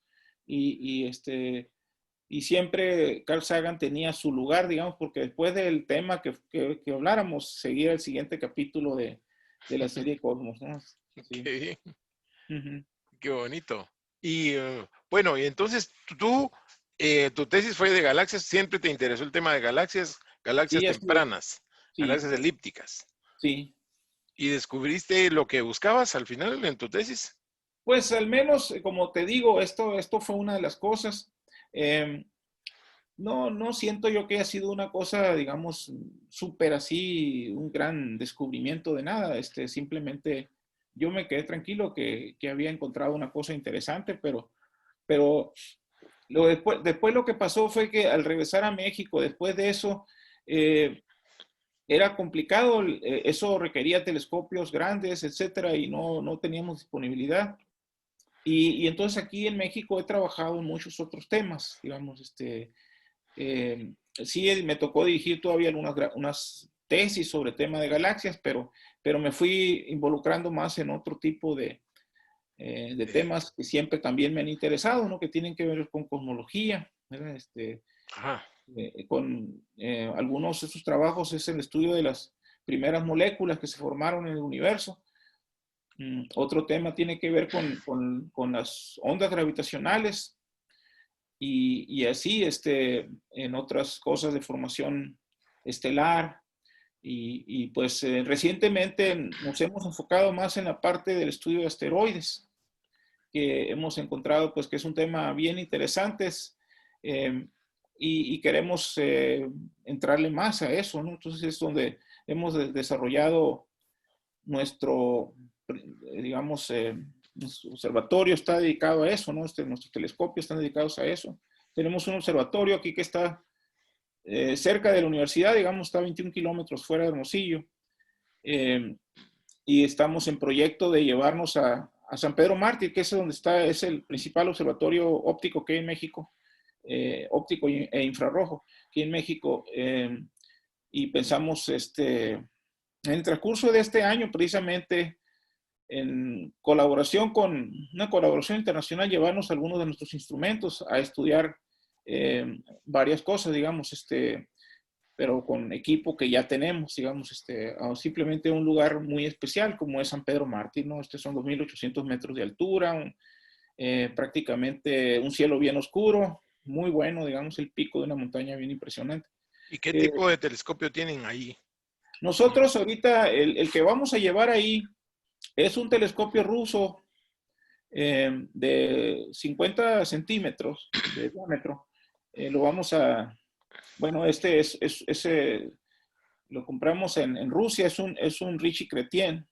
B: Y siempre Carl Sagan tenía su lugar, digamos, porque después del tema que habláramos, seguía el siguiente capítulo de la serie Cosmos, ¿no? Sí.
A: Qué,
B: Ujú.
A: qué bonito. Y bueno, y entonces tu tesis fue de galaxias, siempre te interesó el tema de galaxias, galaxias
B: Sí, así es.
A: tempranas,
B: Sí,
A: galaxias elípticas.
B: sí.
A: ¿Y descubriste lo que buscabas al final en tu tesis?
B: Pues al menos, como te digo, esto fue una de las cosas. Eh, no siento yo que haya sido una cosa, digamos, súper así, un gran descubrimiento de nada. Simplemente yo me quedé tranquilo que había encontrado una cosa interesante, pero después lo que pasó fue que al regresar a México, después de eso, eh, era complicado, eso requería telescopios grandes, etcétera, y no teníamos disponibilidad. Y entonces aquí en México he trabajado en muchos otros temas, digamos, sí me tocó dirigir todavía unas tesis sobre tema de galaxias, pero me fui involucrando más en otro tipo de temas que siempre también me han interesado, ¿no? Que tienen que ver con cosmología, ¿verdad?
A: Ajá.
B: Algunos de esos trabajos es el estudio de las primeras moléculas que se formaron en el universo. Otro tema tiene que ver con las ondas gravitacionales y así en otras cosas de formación estelar. Pues recientemente nos hemos enfocado más en la parte del estudio de asteroides, que hemos encontrado pues que es un tema bien interesante eh, y queremos entrarle más a eso, ¿no? Entonces es donde hemos desarrollado nuestro, digamos, nuestro observatorio está dedicado a eso, ¿no? Nuestros telescopios están dedicados a eso. Tenemos un observatorio aquí que está cerca de la universidad, digamos, está a 21 kilómetros fuera de Hermosillo. Eh, y estamos en proyecto de llevarnos a San Pedro Mártir, que es donde es el principal observatorio óptico que hay en México, óptico e infrarrojo, aquí en México. Y pensamos, en el transcurso de este año, precisamente, una colaboración internacional, llevarnos algunos de nuestros instrumentos a estudiar varias cosas, digamos, pero con equipo que ya tenemos, digamos, a simplemente un lugar muy especial como es San Pedro Mártir, ¿no? Son 2.800 metros de altura, prácticamente un cielo bien oscuro, muy bueno, digamos, el pico de una montaña bien impresionante.
A: ¿Y qué
B: Eh,
A: tipo de telescopio tienen ahí?
B: Nosotros ahorita, el que vamos a llevar ahí es un telescopio ruso de 50 centímetros de diámetro. Lo vamos a, bueno, Lo compramos en Rusia, es un Richie Chrétien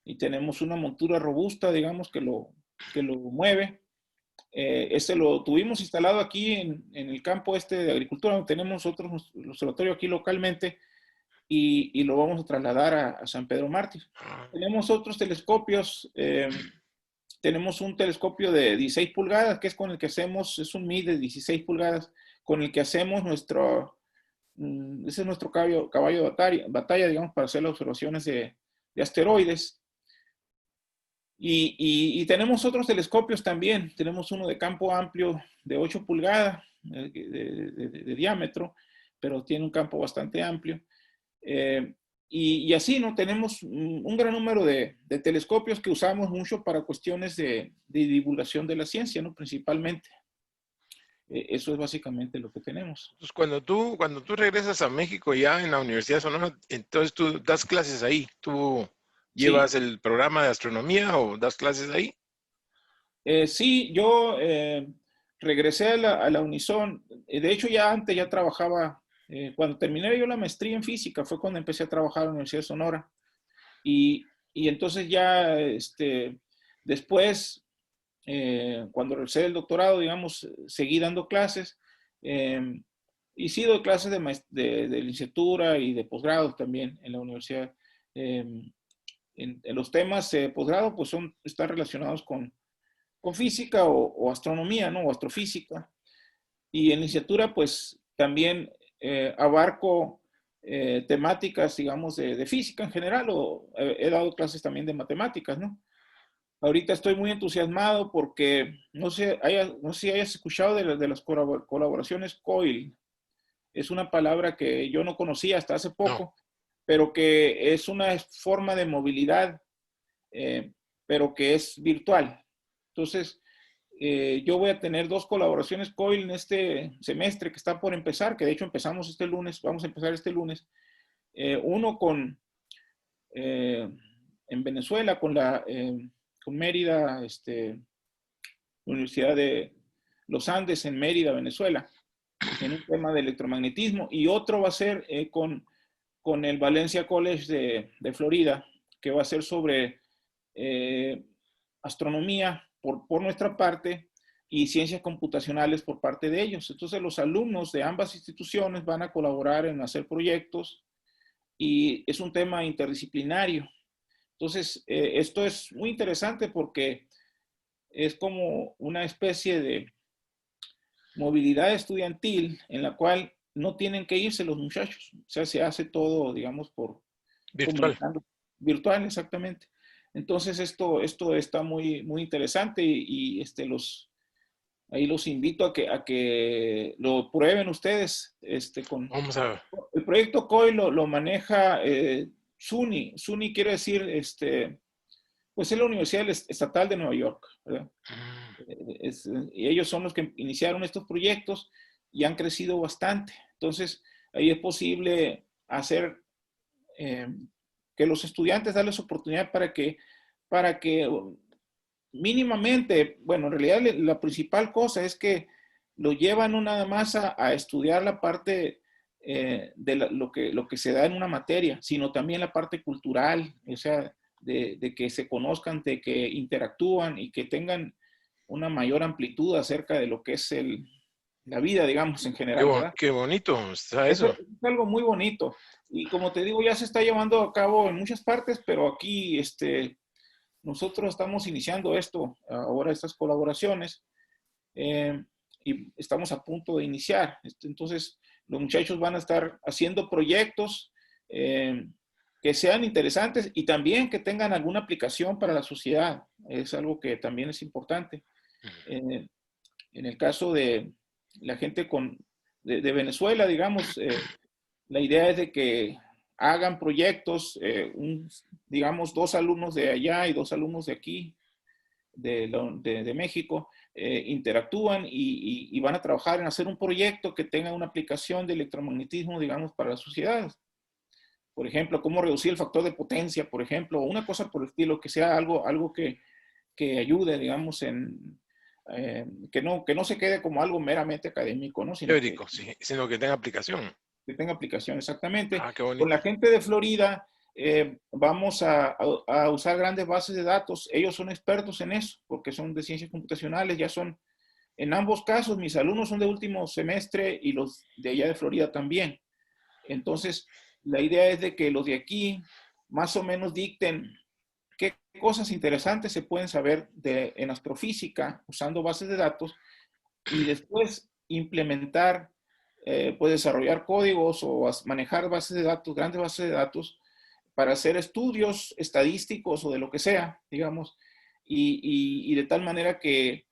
B: y tenemos una montura robusta, digamos, que lo mueve. Este lo tuvimos instalado aquí en el campo de agricultura, donde tenemos nosotros el observatorio aquí localmente y lo vamos a trasladar a San Pedro Mártir. Tenemos otros telescopios, tenemos un telescopio de 16 pulgadas, que es con el que hacemos, es un MID de 16 pulgadas, con el que hacemos ese es nuestro caballo de batalla, digamos, para hacer las observaciones de asteroides. Y tenemos otros telescopios también. Tenemos uno de campo amplio de 8 pulgadas de diámetro, pero tiene un campo bastante amplio. Y así, ¿no? Tenemos un gran número de telescopios que usamos mucho para cuestiones de divulgación de la ciencia, ¿no? Principalmente. Eso es básicamente lo que tenemos.
A: Entonces, cuando tú regresas a México ya en la Universidad de Sonora, entonces tú das clases ahí. ¿Tú llevas
B: Sí.
A: el programa de astronomía o das clases ahí?
B: Sí, yo regresé a la Unison. De hecho, ya antes ya trabajaba, cuando terminé yo la maestría en física, fue cuando empecé a trabajar en la Universidad de Sonora. Y entonces ya, después, cuando regresé del doctorado, digamos, seguí dando clases. Y sí doy clases de licenciatura y de posgrado también en la universidad. En los temas de posgrado, pues están relacionados con física o astronomía, ¿no? O astrofísica. Y en licenciatura, pues también abarco temáticas, digamos, de física en general, o he dado clases también de matemáticas, ¿no? Ahorita estoy muy entusiasmado porque no sé si hayas escuchado de las colaboraciones COIL. Es una palabra que yo no conocía hasta hace
A: No.
B: poco, pero que es una forma de movilidad, pero que es virtual. Entonces, yo voy a tener 2 colaboraciones COIL en este semestre que está por empezar, que de hecho empezamos este lunes, vamos a empezar este lunes. Uno en Venezuela con Mérida, Universidad de los Andes en Mérida, Venezuela, en un tema de electromagnetismo, y otro va a ser con el Valencia College de Florida, que va a ser sobre astronomía por nuestra parte y ciencias computacionales por parte de ellos. Entonces los alumnos de ambas instituciones van a colaborar en hacer proyectos y es un tema interdisciplinario. Entonces esto es muy interesante porque es como una especie de movilidad estudiantil en la cual no tienen que irse los muchachos. O sea, se hace todo, digamos, por
A: Virtual.
B: comunicando virtual, exactamente. Entonces, esto está muy, muy interesante y ahí los invito a que lo prueben ustedes.
A: Vamos a ver.
B: El proyecto COI lo maneja SUNY. SUNY quiere decir, pues es la Universidad Estatal de Nueva York, ¿verdad? Y ellos son los que iniciaron estos proyectos y han crecido bastante. Entonces, ahí es posible hacer que los estudiantes darles oportunidad para que mínimamente, bueno, en realidad la principal cosa es que lo llevan no nada más a estudiar la parte de lo que se da en una materia, sino también la parte cultural, o sea, de que se conozcan, de que interactúan y que tengan una mayor amplitud acerca de lo que es la vida, digamos, en general, ¿verdad?
A: Qué bonito está
B: Eso
A: eso.
B: es algo muy bonito. Y como te digo, ya se está llevando a cabo en muchas partes, pero aquí nosotros estamos iniciando esto, ahora estas colaboraciones, y estamos a punto de iniciar. Entonces, los muchachos van a estar haciendo proyectos que sean interesantes y también que tengan alguna aplicación para la sociedad. Es algo que también es importante. En el caso de la gente de Venezuela, digamos, la idea es de que hagan proyectos, digamos, 2 alumnos de allá y 2 alumnos de aquí, de México, interactúan y van a trabajar en hacer un proyecto que tenga una aplicación de electromagnetismo, digamos, para la sociedad. Por ejemplo, cómo reducir el factor de potencia, por ejemplo, o una cosa por el estilo, que sea algo que ayude, digamos, que no se quede como algo meramente académico, ¿no? Sino que
A: Teórico, sí, sino que tenga aplicación.
B: que tenga aplicación, exactamente.
A: Ah, qué
B: Con la
A: bonito.
B: gente de Florida vamos a usar grandes bases de datos. Ellos son expertos en eso, porque son de ciencias computacionales, ya son, en ambos casos, mis alumnos son de último semestre y los de allá de Florida también. Entonces, la idea es de que los de aquí más o menos dicten qué cosas interesantes se pueden saber en astrofísica usando bases de datos y después implementar, pues desarrollar códigos o manejar bases de datos, grandes bases de datos para hacer estudios estadísticos o de lo que sea, digamos, y de tal manera que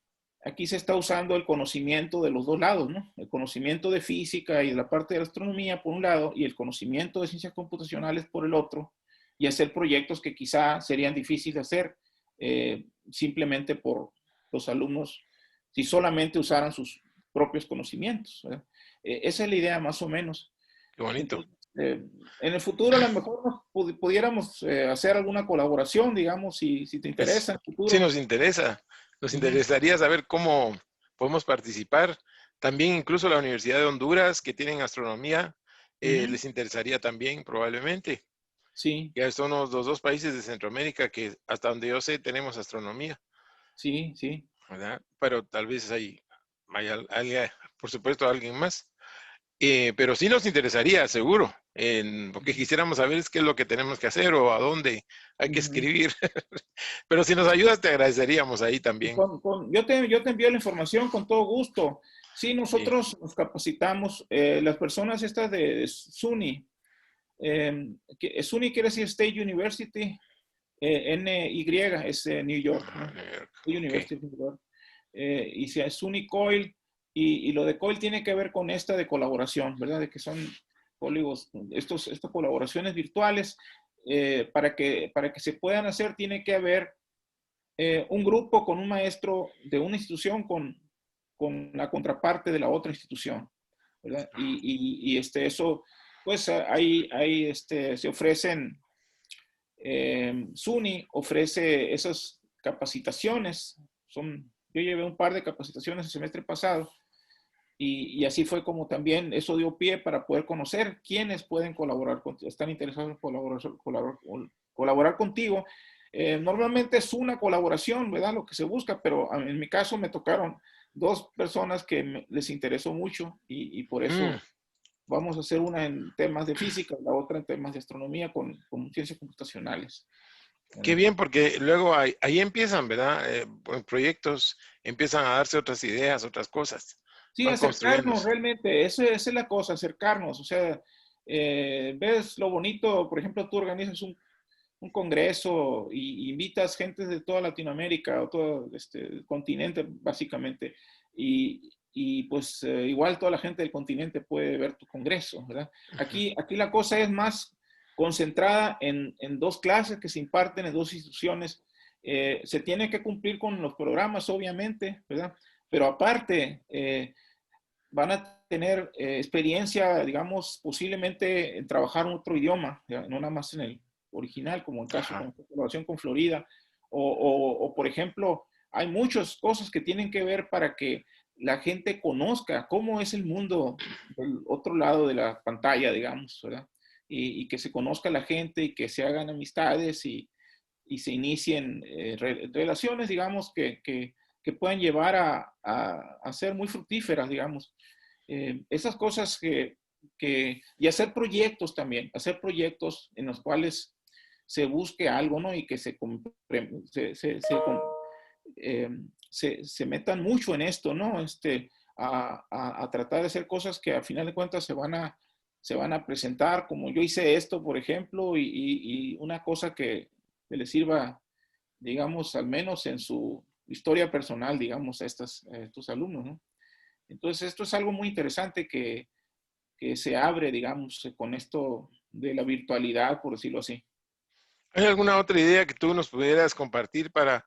B: aquí se está usando el conocimiento de los dos lados, ¿no? El conocimiento de física y de la parte de la astronomía por un lado y el conocimiento de ciencias computacionales por el otro, y hacer proyectos que quizá serían difíciles de hacer simplemente por los alumnos si solamente usaran sus propios conocimientos. Esa es la idea más o menos.
A: Qué bonito.
B: Entonces, en el futuro a lo mejor pudiéramos hacer alguna colaboración, digamos, si te interesa
A: Pues
B: en el
A: sí
B: futuro.
A: nos interesa. Nos
B: Ujú,
A: interesaría saber cómo podemos participar. También incluso la Universidad de Honduras, que tienen astronomía,
B: ujú.
A: les interesaría también probablemente.
B: Sí,
A: Ya son los dos países de Centroamérica que hasta donde yo sé tenemos astronomía,
B: sí, sí.
A: ¿verdad? Pero tal vez hay alguien, por supuesto, alguien más. Pero sí nos interesaría, seguro, porque quisiéramos saber qué es lo que tenemos que hacer o a dónde hay que
B: Ujú.
A: escribir. Pero si nos ayudas, te agradeceríamos ahí también.
B: Yo te envío la información con todo gusto. Sí,
A: Sí.
B: nosotros nos capacitamos, las personas estas de SUNY, SUNY quiere decir State University, NY es New York,
A: Ah,
B: ¿no?
A: New York.
B: State
A: Ok.
B: University of New York. Y si es SUNY COIL, y lo de COIL tiene que ver con esta de colaboración, ¿verdad? De que son códigos, estas colaboraciones virtuales, para que se puedan hacer, tiene que haber un grupo con un maestro de una institución con la contraparte de la otra institución, ¿verdad? Eso, pues ahí se ofrecen, SUNY ofrece esas capacitaciones, yo llevé un par de capacitaciones el semestre pasado, y así fue como también eso dio pie para poder conocer quiénes pueden colaborar, están interesados en colaborar contigo. Normalmente es una colaboración, ¿verdad? Lo que se busca, pero en mi caso me tocaron dos personas que les interesó mucho y por
A: Mm,
B: eso vamos a hacer una en temas de física y la otra en temas de astronomía con ciencias computacionales,
A: qué
B: ¿verdad?
A: bien, porque luego ahí empiezan, ¿verdad? Proyectos, empiezan a darse otras ideas, otras cosas.
B: Sí,
A: Van
B: acercarnos
A: construyéndose.
B: realmente, esa es la cosa, acercarnos, o sea, ves lo bonito, por ejemplo, tú organizas un congreso y invitas gente de toda Latinoamérica o todo este continente, básicamente, y pues igual toda la gente del continente puede ver tu congreso, ¿verdad? Aquí la cosa es más concentrada en dos clases que se imparten en dos instituciones. Se tiene que cumplir con los programas, obviamente, ¿verdad? Pero aparte, van a tener experiencia, digamos, posiblemente en trabajar en otro idioma, ¿ya? No nada más en el original, como en caso con
A: Ajá.
B: esta colaboración con Florida, por ejemplo, hay muchas cosas que tienen que ver para que la gente conozca cómo es el mundo del otro lado de la pantalla, digamos, ¿verdad? Y que se conozca la gente y que se hagan amistades y se inicien relaciones, digamos, que puedan llevar a ser muy fructíferas, digamos. Esas cosas y hacer proyectos también, hacer proyectos en los cuales se busque algo, ¿no? Y que eh, se metan mucho en esto, ¿no? A tratar de hacer cosas que al final de cuentas se van a presentar, como yo hice esto, por ejemplo, y una cosa que les sirva, digamos, al menos en su historia personal, digamos, a estos alumnos, ¿no? Entonces, esto es algo muy interesante que se abre, digamos, con esto de la virtualidad, por decirlo así.
A: ¿Hay alguna otra idea que tú nos pudieras compartir para,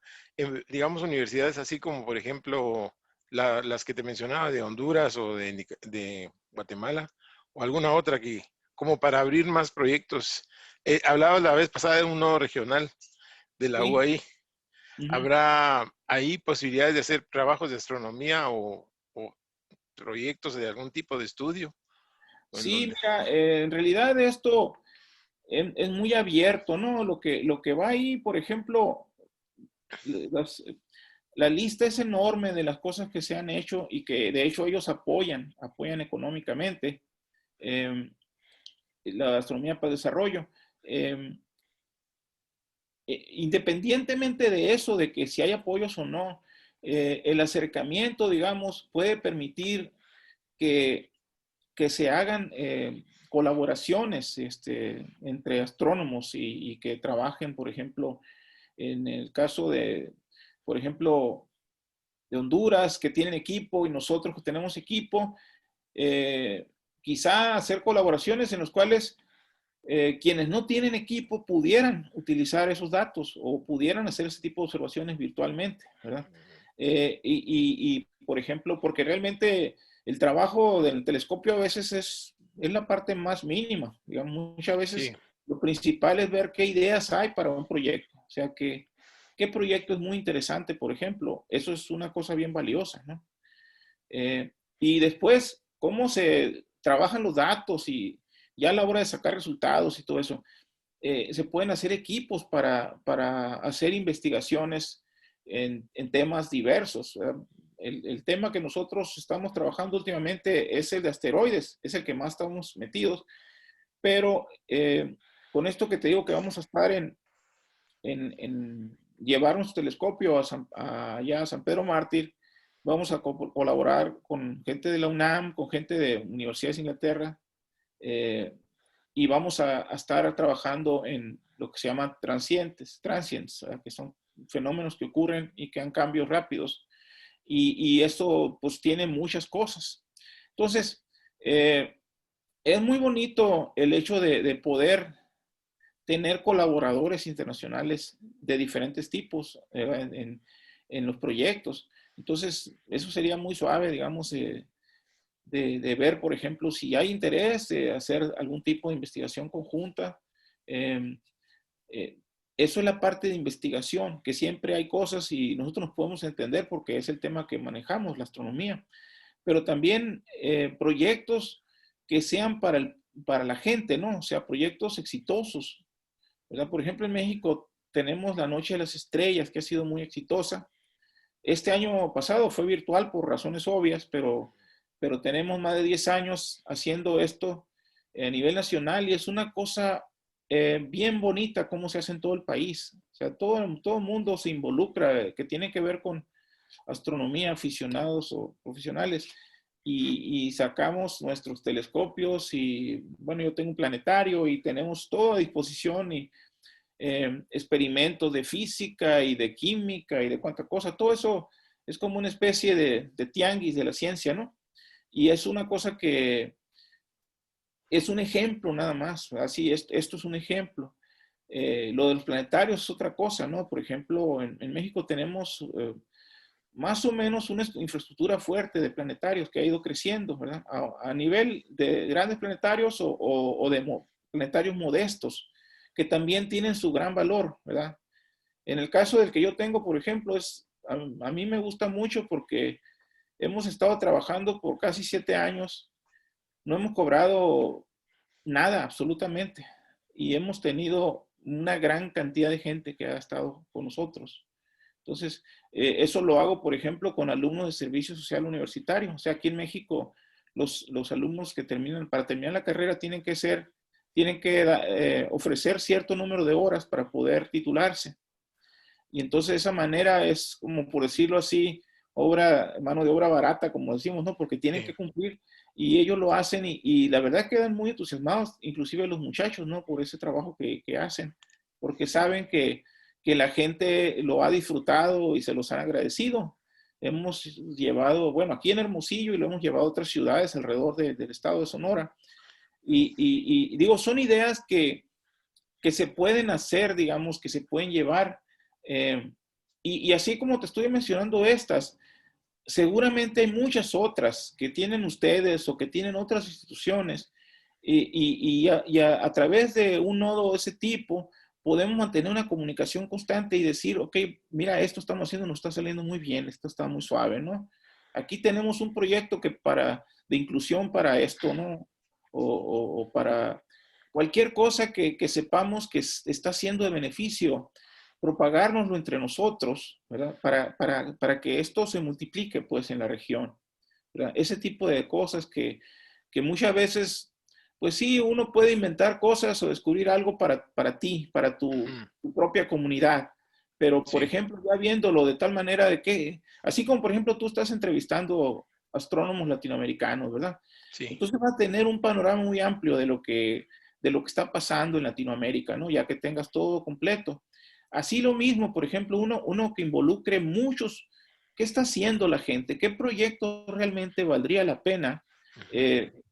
A: digamos, universidades así como, por ejemplo, las que te mencionaba de Honduras o de Guatemala, o alguna otra que, como para abrir más proyectos? Hablabas la vez pasada de un nodo regional de la
B: Sí.
A: UAI.
B: Ujú.
A: ¿Habrá ahí posibilidades de hacer trabajos de astronomía o proyectos de algún tipo de estudio? ¿O en
B: Sí,
A: dónde?
B: mira, en realidad esto es muy abierto, ¿no? Lo que va ahí, por ejemplo, las- la lista es enorme de las cosas que se han hecho y que de hecho ellos apoyan económicamente eh, la astronomía para el desarrollo. Eh, Independientemente de eso, de que si hay apoyos o no, el acercamiento, digamos, puede permitir que, que se hagan colaboraciones entre astrónomos y que trabajen, por ejemplo, en el caso de, por ejemplo, de Honduras, que tienen equipo y nosotros que tenemos equipo, eh, quizá hacer colaboraciones en las cuales quienes no tienen equipo pudieran utilizar esos datos o pudieran hacer ese tipo de observaciones virtualmente, ¿verdad? Por ejemplo, porque realmente el trabajo del telescopio a veces es la parte más mínima, digamos, muchas
A: Sí,
B: veces lo principal es ver qué ideas hay para un proyecto, o sea, qué proyecto es muy interesante, por ejemplo, eso es una cosa bien valiosa, ¿no? Y después, cómo se trabajan los datos y ya a la hora de sacar resultados y todo eso, se pueden hacer equipos para hacer investigaciones en temas diversos. El tema que nosotros estamos trabajando últimamente es el de asteroides, es el que más estamos metidos, pero con esto que te digo que vamos a estar en llevar nuestro telescopio allá a San Pedro Mártir, vamos a colaborar con gente de la UNAM, con gente de universidades de Inglaterra, eh, y vamos a estar trabajando en lo que se llama transients, que son fenómenos que ocurren y que han cambios rápidos. Y esto pues tiene muchas cosas. Entonces, es muy bonito el hecho de poder tener colaboradores internacionales de diferentes tipos en los proyectos. Entonces, eso sería muy suave, digamos, de ver, por ejemplo, si hay interés de hacer algún tipo de investigación conjunta. Eh, Eso es la parte de investigación, que siempre hay cosas y nosotros nos podemos entender porque es el tema que manejamos, la astronomía, pero también proyectos que sean para la gente, ¿no? O sea, proyectos exitosos, ¿verdad? Por ejemplo, en México tenemos la Noche de las Estrellas, que ha sido muy exitosa. Este año pasado fue virtual por razones obvias, pero tenemos más de 10 años haciendo esto a nivel nacional y es una cosa bien bonita cómo se hace en todo el país. O sea, todo el mundo se involucra, que tiene que ver con astronomía, aficionados o profesionales. Y sacamos nuestros telescopios y, bueno, yo tengo un planetario y tenemos todo a disposición y experimentos de física y de química y de cuánta cosa. Todo eso es como una especie de tianguis de la ciencia, ¿no? Y es una cosa que es un ejemplo nada más. Así, esto es un ejemplo. Lo de los planetarios es otra cosa, ¿no? Por ejemplo, en México tenemos más o menos una infraestructura fuerte de planetarios que ha ido creciendo, ¿verdad? A nivel de grandes planetarios o de planetarios modestos, que también tienen su gran valor, ¿verdad? En el caso del que yo tengo, por ejemplo, a mí me gusta mucho porque hemos estado trabajando por casi 7 años, no hemos cobrado nada, absolutamente, y hemos tenido una gran cantidad de gente que ha estado con nosotros. Entonces, eso lo hago, por ejemplo, con alumnos de servicio social universitario. O sea, aquí en México, los alumnos que terminan, para terminar la carrera, tienen que ofrecer cierto número de horas para poder titularse. Y entonces de esa manera es como, por decirlo así, mano de obra barata, como decimos, ¿no? Porque tienen
A: sí.
B: que cumplir y ellos lo hacen y la verdad quedan muy entusiasmados, inclusive los muchachos, ¿no? Por ese trabajo que hacen, porque saben que la gente lo ha disfrutado y se los han agradecido. Hemos llevado, bueno, aquí en Hermosillo y lo hemos llevado a otras ciudades alrededor del estado de Sonora. Y digo, son ideas que se pueden hacer, digamos, que se pueden llevar. eh, y así como te estoy mencionando estas, seguramente hay muchas otras que tienen ustedes o que tienen otras instituciones a través de un nodo de ese tipo podemos mantener una comunicación constante y decir, ok, mira, esto estamos haciendo, nos está saliendo muy bien, esto está muy suave, ¿no? Aquí tenemos un proyecto de inclusión para esto, ¿no? o para cualquier cosa que sepamos que está siendo de beneficio, propagárnoslo entre nosotros, ¿verdad? Para que esto se multiplique, pues, en la región, ¿verdad? Ese tipo de cosas que muchas veces, pues sí, uno puede inventar cosas o descubrir algo para ti, para
A: Ujú.
B: tu propia comunidad. Pero, por
A: Sí,
B: ejemplo, ya viéndolo de tal manera de que, así como, por ejemplo, tú estás entrevistando astrónomos latinoamericanos, ¿verdad?
A: sí,
B: Entonces va a tener un panorama muy amplio de lo que está pasando en Latinoamérica, ¿no? Ya que tengas todo completo. Así lo mismo, por ejemplo, uno que involucre muchos, ¿qué está haciendo la gente? ¿Qué proyecto realmente valdría la pena,
A: ujú,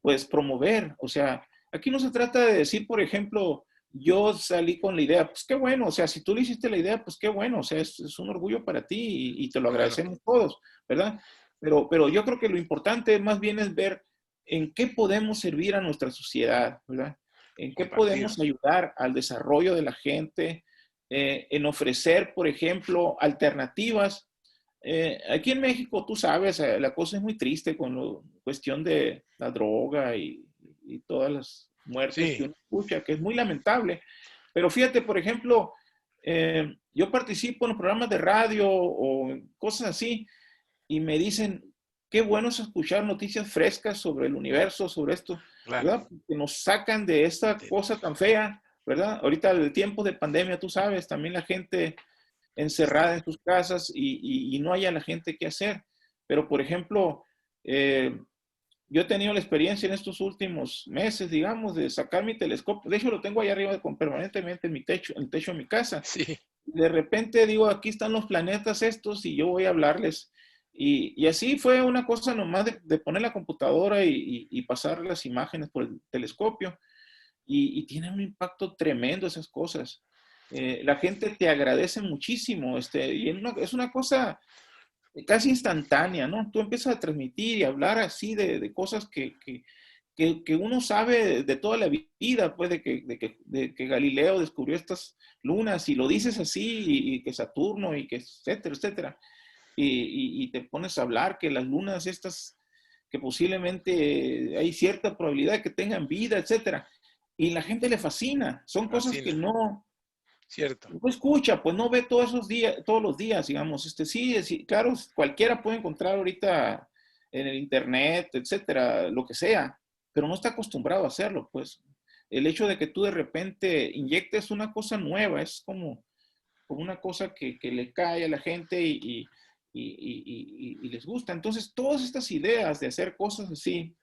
B: pues, promover? O sea, aquí no se trata de decir, por ejemplo, yo salí con la idea, pues qué bueno, o sea, si tú le hiciste la idea, pues qué bueno, o sea, es un orgullo para ti y te lo
A: claro,
B: agradecemos todos, ¿verdad? Pero yo creo que lo importante más bien es ver en qué podemos servir a nuestra sociedad, ¿verdad? En qué
A: compartir.
B: podemos ayudar al desarrollo de la gente, en ofrecer, por ejemplo, alternativas. Aquí en México, tú sabes, la cosa es muy triste con la cuestión de la droga y todas las muertes que
A: Sí,
B: uno escucha, que es muy lamentable. Pero fíjate, por ejemplo, yo participo en los programas de radio o en cosas así, y me dicen, qué bueno es escuchar noticias frescas sobre el universo, sobre esto,
A: claro.
B: ¿verdad? Que nos sacan de esta cosa tan fea, ¿verdad? Ahorita el tiempo de pandemia, tú sabes, también la gente
A: Sí,
B: encerrada en sus casas y no haya la gente que hacer. Pero, por ejemplo, eh, yo he tenido la experiencia en estos últimos meses, digamos, de sacar mi telescopio. De hecho, lo tengo allá arriba permanentemente en mi techo, en el techo de mi casa.
A: sí,
B: De repente digo, aquí están los planetas estos y yo voy a hablarles. Y así fue una cosa nomás de poner la computadora y pasar las imágenes por el telescopio. Y tiene un impacto tremendo esas cosas. La gente te agradece muchísimo. Y es una cosa casi instantánea, ¿no? Tú empiezas a transmitir y hablar así de cosas que uno sabe de toda la vida, pues de que Galileo descubrió estas lunas y lo dices así y que Saturno y que etcétera, etcétera. Y te pones a hablar que las lunas estas, que posiblemente hay cierta probabilidad de que tengan vida, etcétera. Y la gente le fascina. Son cosas que
A: fascina, cierto.
B: no escucha, pues no ve todos esos días, todos los días, digamos. Sí, sí, claro, cualquiera puede encontrar ahorita en el internet, etcétera, lo que sea, pero no está acostumbrado a hacerlo, pues. El hecho de que tú de repente inyectes una cosa nueva es como una cosa que le cae a la gente y les gusta. Entonces, todas estas ideas de hacer cosas así,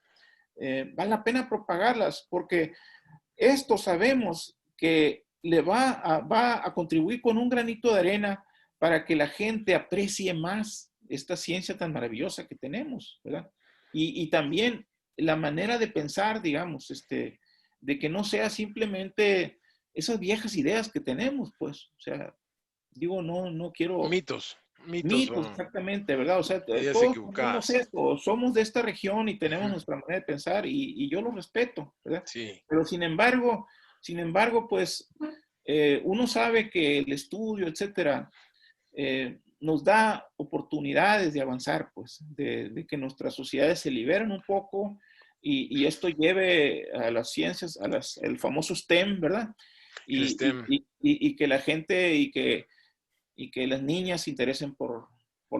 B: vale la pena propagarlas, porque esto sabemos que va a contribuir con un granito de arena para que la gente aprecie más esta ciencia tan maravillosa que tenemos, ¿verdad? Y también la manera de pensar, digamos, de que no sea simplemente esas viejas ideas que tenemos, pues, o sea, digo, no quiero
A: Mitos, mitos
B: mitos,
A: son
B: exactamente, ¿verdad? O sea,
A: ideas
B: todos tenemos
A: equivocadas.
B: esto, somos de esta región y tenemos
A: Ujú,
B: nuestra manera de pensar y yo lo respeto, ¿verdad?
A: sí,
B: Pero sin embargo, pues uno sabe que el estudio, etcétera, nos da oportunidades de avanzar, pues, de que nuestras sociedades se liberen un poco y esto lleve a las ciencias, el famoso STEM, ¿verdad?
A: el
B: Y,
A: STEM.
B: y que la gente y que las niñas se interesen por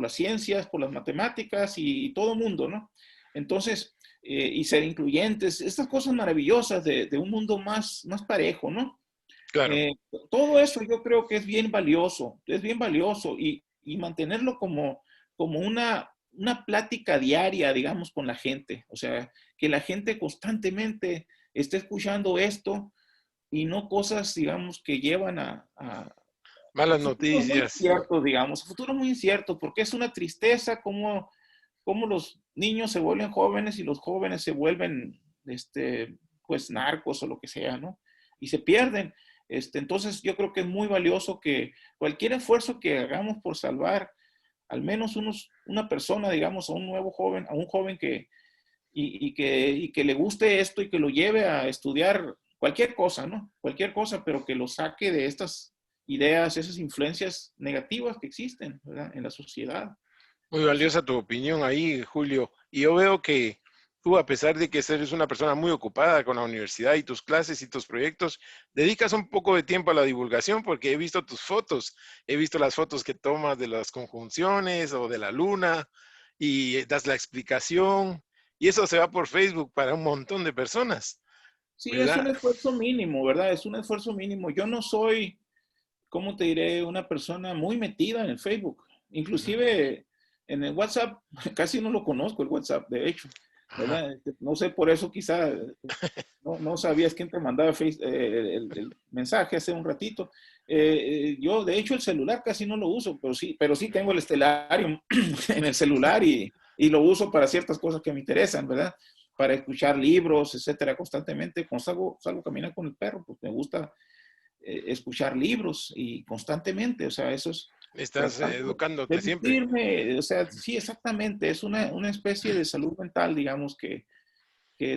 B: las ciencias, por las matemáticas y todo el mundo, ¿no? Entonces, y ser incluyentes, estas cosas maravillosas de un mundo más parejo, ¿no?
A: Claro,
B: Eh, Todo eso yo creo que es bien valioso y mantenerlo como una plática diaria, digamos, con la gente. O sea, que la gente constantemente esté escuchando esto y no cosas, digamos, que llevan a
A: malas
B: futuros muy
A: noticias.
B: inciertos, digamos, a futuros muy inciertos, porque es una tristeza como los niños se vuelven jóvenes y los jóvenes se vuelven, pues, narcos o lo que sea, ¿no? Y se pierden. Entonces, yo creo que es muy valioso que cualquier esfuerzo que hagamos por salvar al menos una persona, digamos, a un nuevo joven, a un joven y que le guste esto y que lo lleve a estudiar cualquier cosa, ¿no? Cualquier cosa, pero que lo saque de estas ideas, esas influencias negativas que existen, ¿verdad? En la sociedad.
A: Muy valiosa tu opinión ahí, Julio. Y yo veo que tú, a pesar de que eres una persona muy ocupada con la universidad y tus clases y tus proyectos, dedicas un poco de tiempo a la divulgación porque he visto tus fotos, he visto las fotos que tomas de las conjunciones o de la luna y das la explicación y eso se va por Facebook para un montón de personas,
B: Sí, es un
A: ¿verdad?
B: esfuerzo mínimo, ¿verdad? Es un esfuerzo mínimo. Yo no soy, ¿cómo te diré? Una persona muy metida en el Facebook.
A: Ujú.
B: Inclusive en el WhatsApp, casi no lo conozco el WhatsApp, de hecho,
A: Ajá.
B: ¿verdad? No sé, por eso quizá no sabías quién te mandaba el mensaje hace un ratito. Yo, de hecho, el celular casi no lo uso, pero sí tengo el Stellarium en el celular y lo uso para ciertas cosas que me interesan, ¿verdad? Para escuchar libros, etcétera, constantemente. Cuando salgo a caminar con el perro, pues me gusta escuchar libros y constantemente, o sea, eso es
A: Estás
B: tratando de
A: educándote siempre.
B: nutrirme, o sea, sí, exactamente, es una especie de salud mental, digamos, que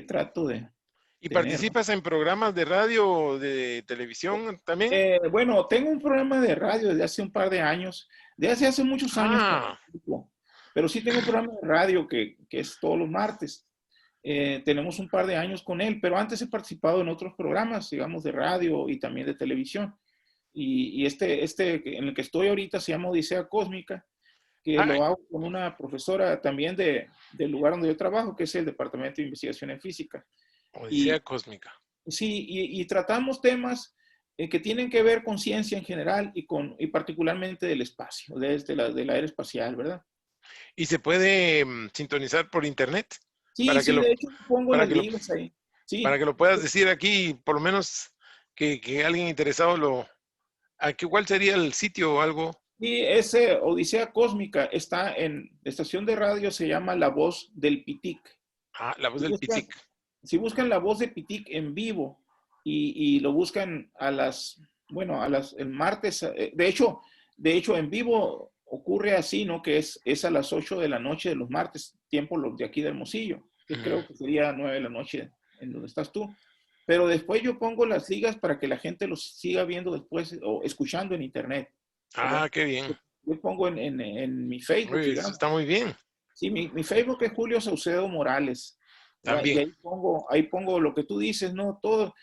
B: trato de
A: ¿Y
B: tener, ¿no?
A: participas en programas de radio o de televisión también?
B: Bueno, tengo un programa de radio desde hace un par de años, desde hace muchos años
A: Ah,
B: participo, pero sí tengo un programa de radio que es todos los martes. Tenemos un par de años con él, pero antes he participado en otros programas, digamos, de radio y también de televisión. Y en el que estoy ahorita se llama Odisea Cósmica, que
A: ah,
B: lo hago con una profesora también del lugar donde yo trabajo, que es el Departamento de Investigación en Física.
A: Odisea
B: Y
A: Cósmica.
B: sí, y tratamos temas que tienen que ver con ciencia en general y particularmente del espacio, del aire espacial, ¿verdad?
A: ¿Y se puede sintonizar por internet
B: Sí,
A: para que
B: sí,
A: lo,
B: de hecho pongo
A: para
B: las
A: que lo,
B: ligas ahí.
A: para
B: Sí,
A: que lo puedas decir aquí, por lo menos que alguien interesado cuál sería el sitio o algo?
B: y ese Odisea Cósmica está en la estación de radio, se llama La Voz del Pitic.
A: Ah, la voz
B: Si
A: del
B: buscan,
A: Pitic.
B: si buscan La Voz de Pitic en vivo y lo buscan bueno, el martes, de hecho en vivo ocurre así, ¿no? Que es a las 8 de la noche de los martes, tiempo los de aquí de Hermosillo, que
A: Ujú.
B: creo que sería 9 de la noche en donde estás tú. Pero después yo pongo las ligas para que la gente los siga viendo después o escuchando en internet,
A: Ah,
B: ¿verdad?
A: qué bien.
B: Yo pongo en mi Facebook,
A: Uy, eso
B: digamos.
A: está muy bien.
B: Sí, mi Facebook es Julio Saucedo Morales, ¿verdad? Y
A: También.
B: ahí pongo lo que tú dices, ¿no? Todo.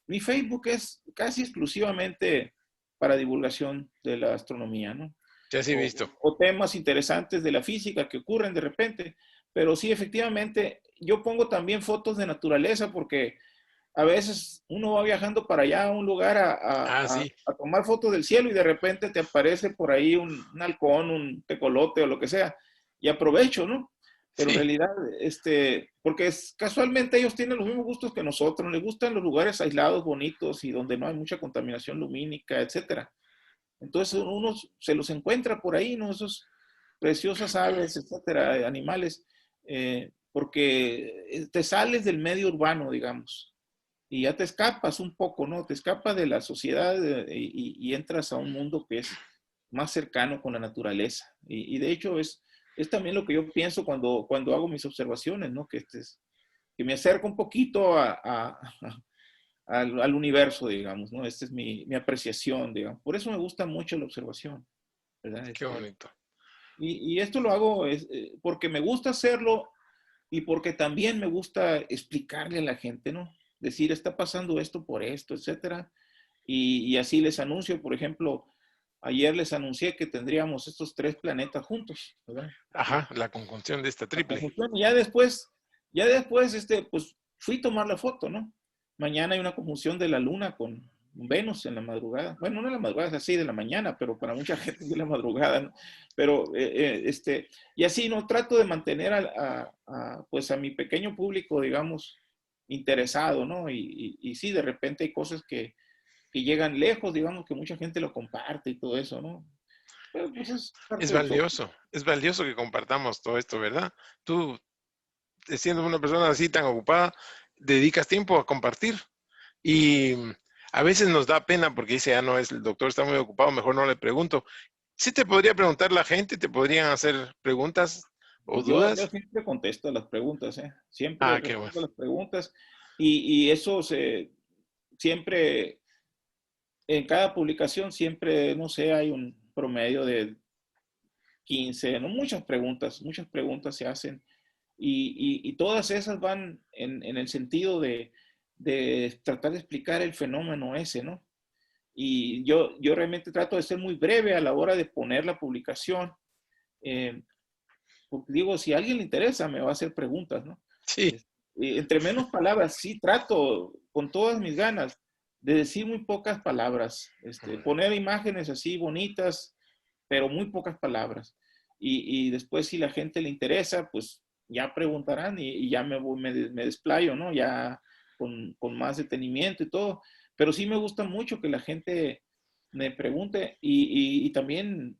B: Mi Facebook es casi exclusivamente para divulgación de la astronomía, ¿no?
A: Ya sí he visto.
B: O temas interesantes de la física que ocurren de repente. Pero sí, efectivamente, yo pongo también fotos de naturaleza porque a veces uno va viajando para allá a un lugar
A: Ah, sí.
B: a tomar fotos del cielo y de repente te aparece por ahí un halcón, un tecolote o lo que sea. Y aprovecho, ¿no? Pero en
A: Sí.
B: realidad, porque casualmente ellos tienen los mismos gustos que nosotros, les gustan los lugares aislados, bonitos y donde no hay mucha contaminación lumínica, etcétera. Entonces uno se los encuentra por ahí, ¿no? Esos preciosas aves, etcétera, animales, porque te sales del medio urbano, digamos, y ya te escapas un poco, ¿no? Te escapas de la sociedad y entras a un mundo que es más cercano con la naturaleza. Y de hecho es también lo que yo pienso cuando hago mis observaciones, ¿no? Que me acerco un poquito al universo, digamos, ¿no? Esta es mi apreciación, digamos. Por eso me gusta mucho la observación, ¿verdad?
A: Qué bonito.
B: Y esto lo hago porque me gusta hacerlo y porque también me gusta explicarle a la gente, ¿no? Decir, está pasando esto por esto, etcétera. Y así les anuncio, por ejemplo, ayer les anuncié que tendríamos estos tres planetas juntos, ¿verdad?
A: Ajá, la conjunción de esta
B: La
A: triple.
B: conjunción. Y ya después, pues fui a tomar la foto, ¿no? Mañana hay una conjunción de la Luna con Venus en la madrugada. Bueno, no en la madrugada, es así de la mañana, pero para mucha gente es de la madrugada, ¿no? Pero, y así, ¿no? Trato de mantener pues a mi pequeño público, digamos, interesado, ¿no? Y sí, de repente hay cosas que llegan lejos, digamos, que mucha gente lo comparte y todo eso, ¿no? Pero pues es parte del show.
A: Es valioso que compartamos todo esto, ¿verdad? Tú, siendo una persona así tan ocupada, dedicas tiempo a compartir y a veces nos da pena porque dice, ah, no, el doctor está muy ocupado, mejor no le pregunto. Sí te podría preguntar la gente, te podrían hacer preguntas o
B: Pues yo
A: dudas.
B: siempre contesto las preguntas, ¿eh? Siempre
A: Ah, qué bueno.
B: respondo las preguntas y eso siempre, en cada publicación siempre, no sé, hay un promedio de 15, no muchas preguntas se hacen Y todas esas van en el sentido de tratar de explicar el fenómeno ese, ¿no? Y yo realmente trato de ser muy breve a la hora de poner la publicación. Eh, Porque digo, si a alguien le interesa, me va a hacer preguntas, ¿no?
A: Sí.
B: Y entre menos palabras, sí trato con todas mis ganas de decir muy pocas palabras, poner imágenes así bonitas, pero muy pocas palabras. Y después si la gente le interesa, pues ya preguntarán y ya me desplayo, ¿no? Ya con más detenimiento y todo. Pero sí me gusta mucho que la gente me pregunte y también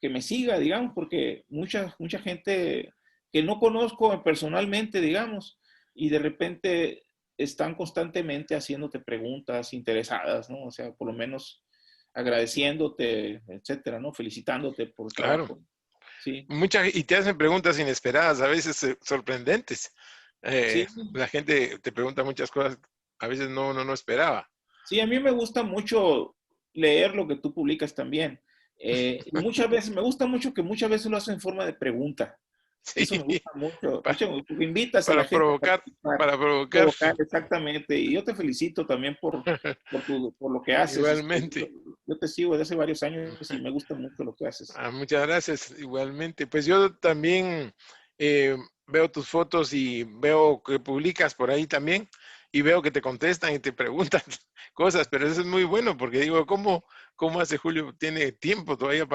B: que me siga, digamos, porque mucha gente que no conozco personalmente, digamos, y de repente están constantemente haciéndote preguntas interesadas, ¿no? O sea, por lo menos agradeciéndote, etcétera, ¿no? Felicitándote por el
A: Claro.
B: trabajo. Sí,
A: Y te hacen preguntas inesperadas, a veces sorprendentes.
B: sí,
A: La gente te pregunta muchas cosas, a veces no esperaba.
B: sí, a mí me gusta mucho leer lo que tú publicas también. Y muchas veces, me gusta mucho que muchas veces lo hacen en forma de pregunta.
A: Sí,
B: Eso me gusta mucho.
A: pa-
B: Porque invitas a la
A: para
B: gente a
A: provocar,
B: participar,
A: para provocar.
B: provocar exactamente. Y yo te felicito también por lo que haces.
A: Igualmente.
B: Yo te sigo desde hace varios años y me gusta mucho lo que haces.
A: Muchas gracias, igualmente. Pues yo también veo tus fotos y veo que publicas por ahí también y veo que te contestan y te preguntan cosas, pero eso es muy bueno porque digo, ¿cómo hace Julio? Tiene tiempo todavía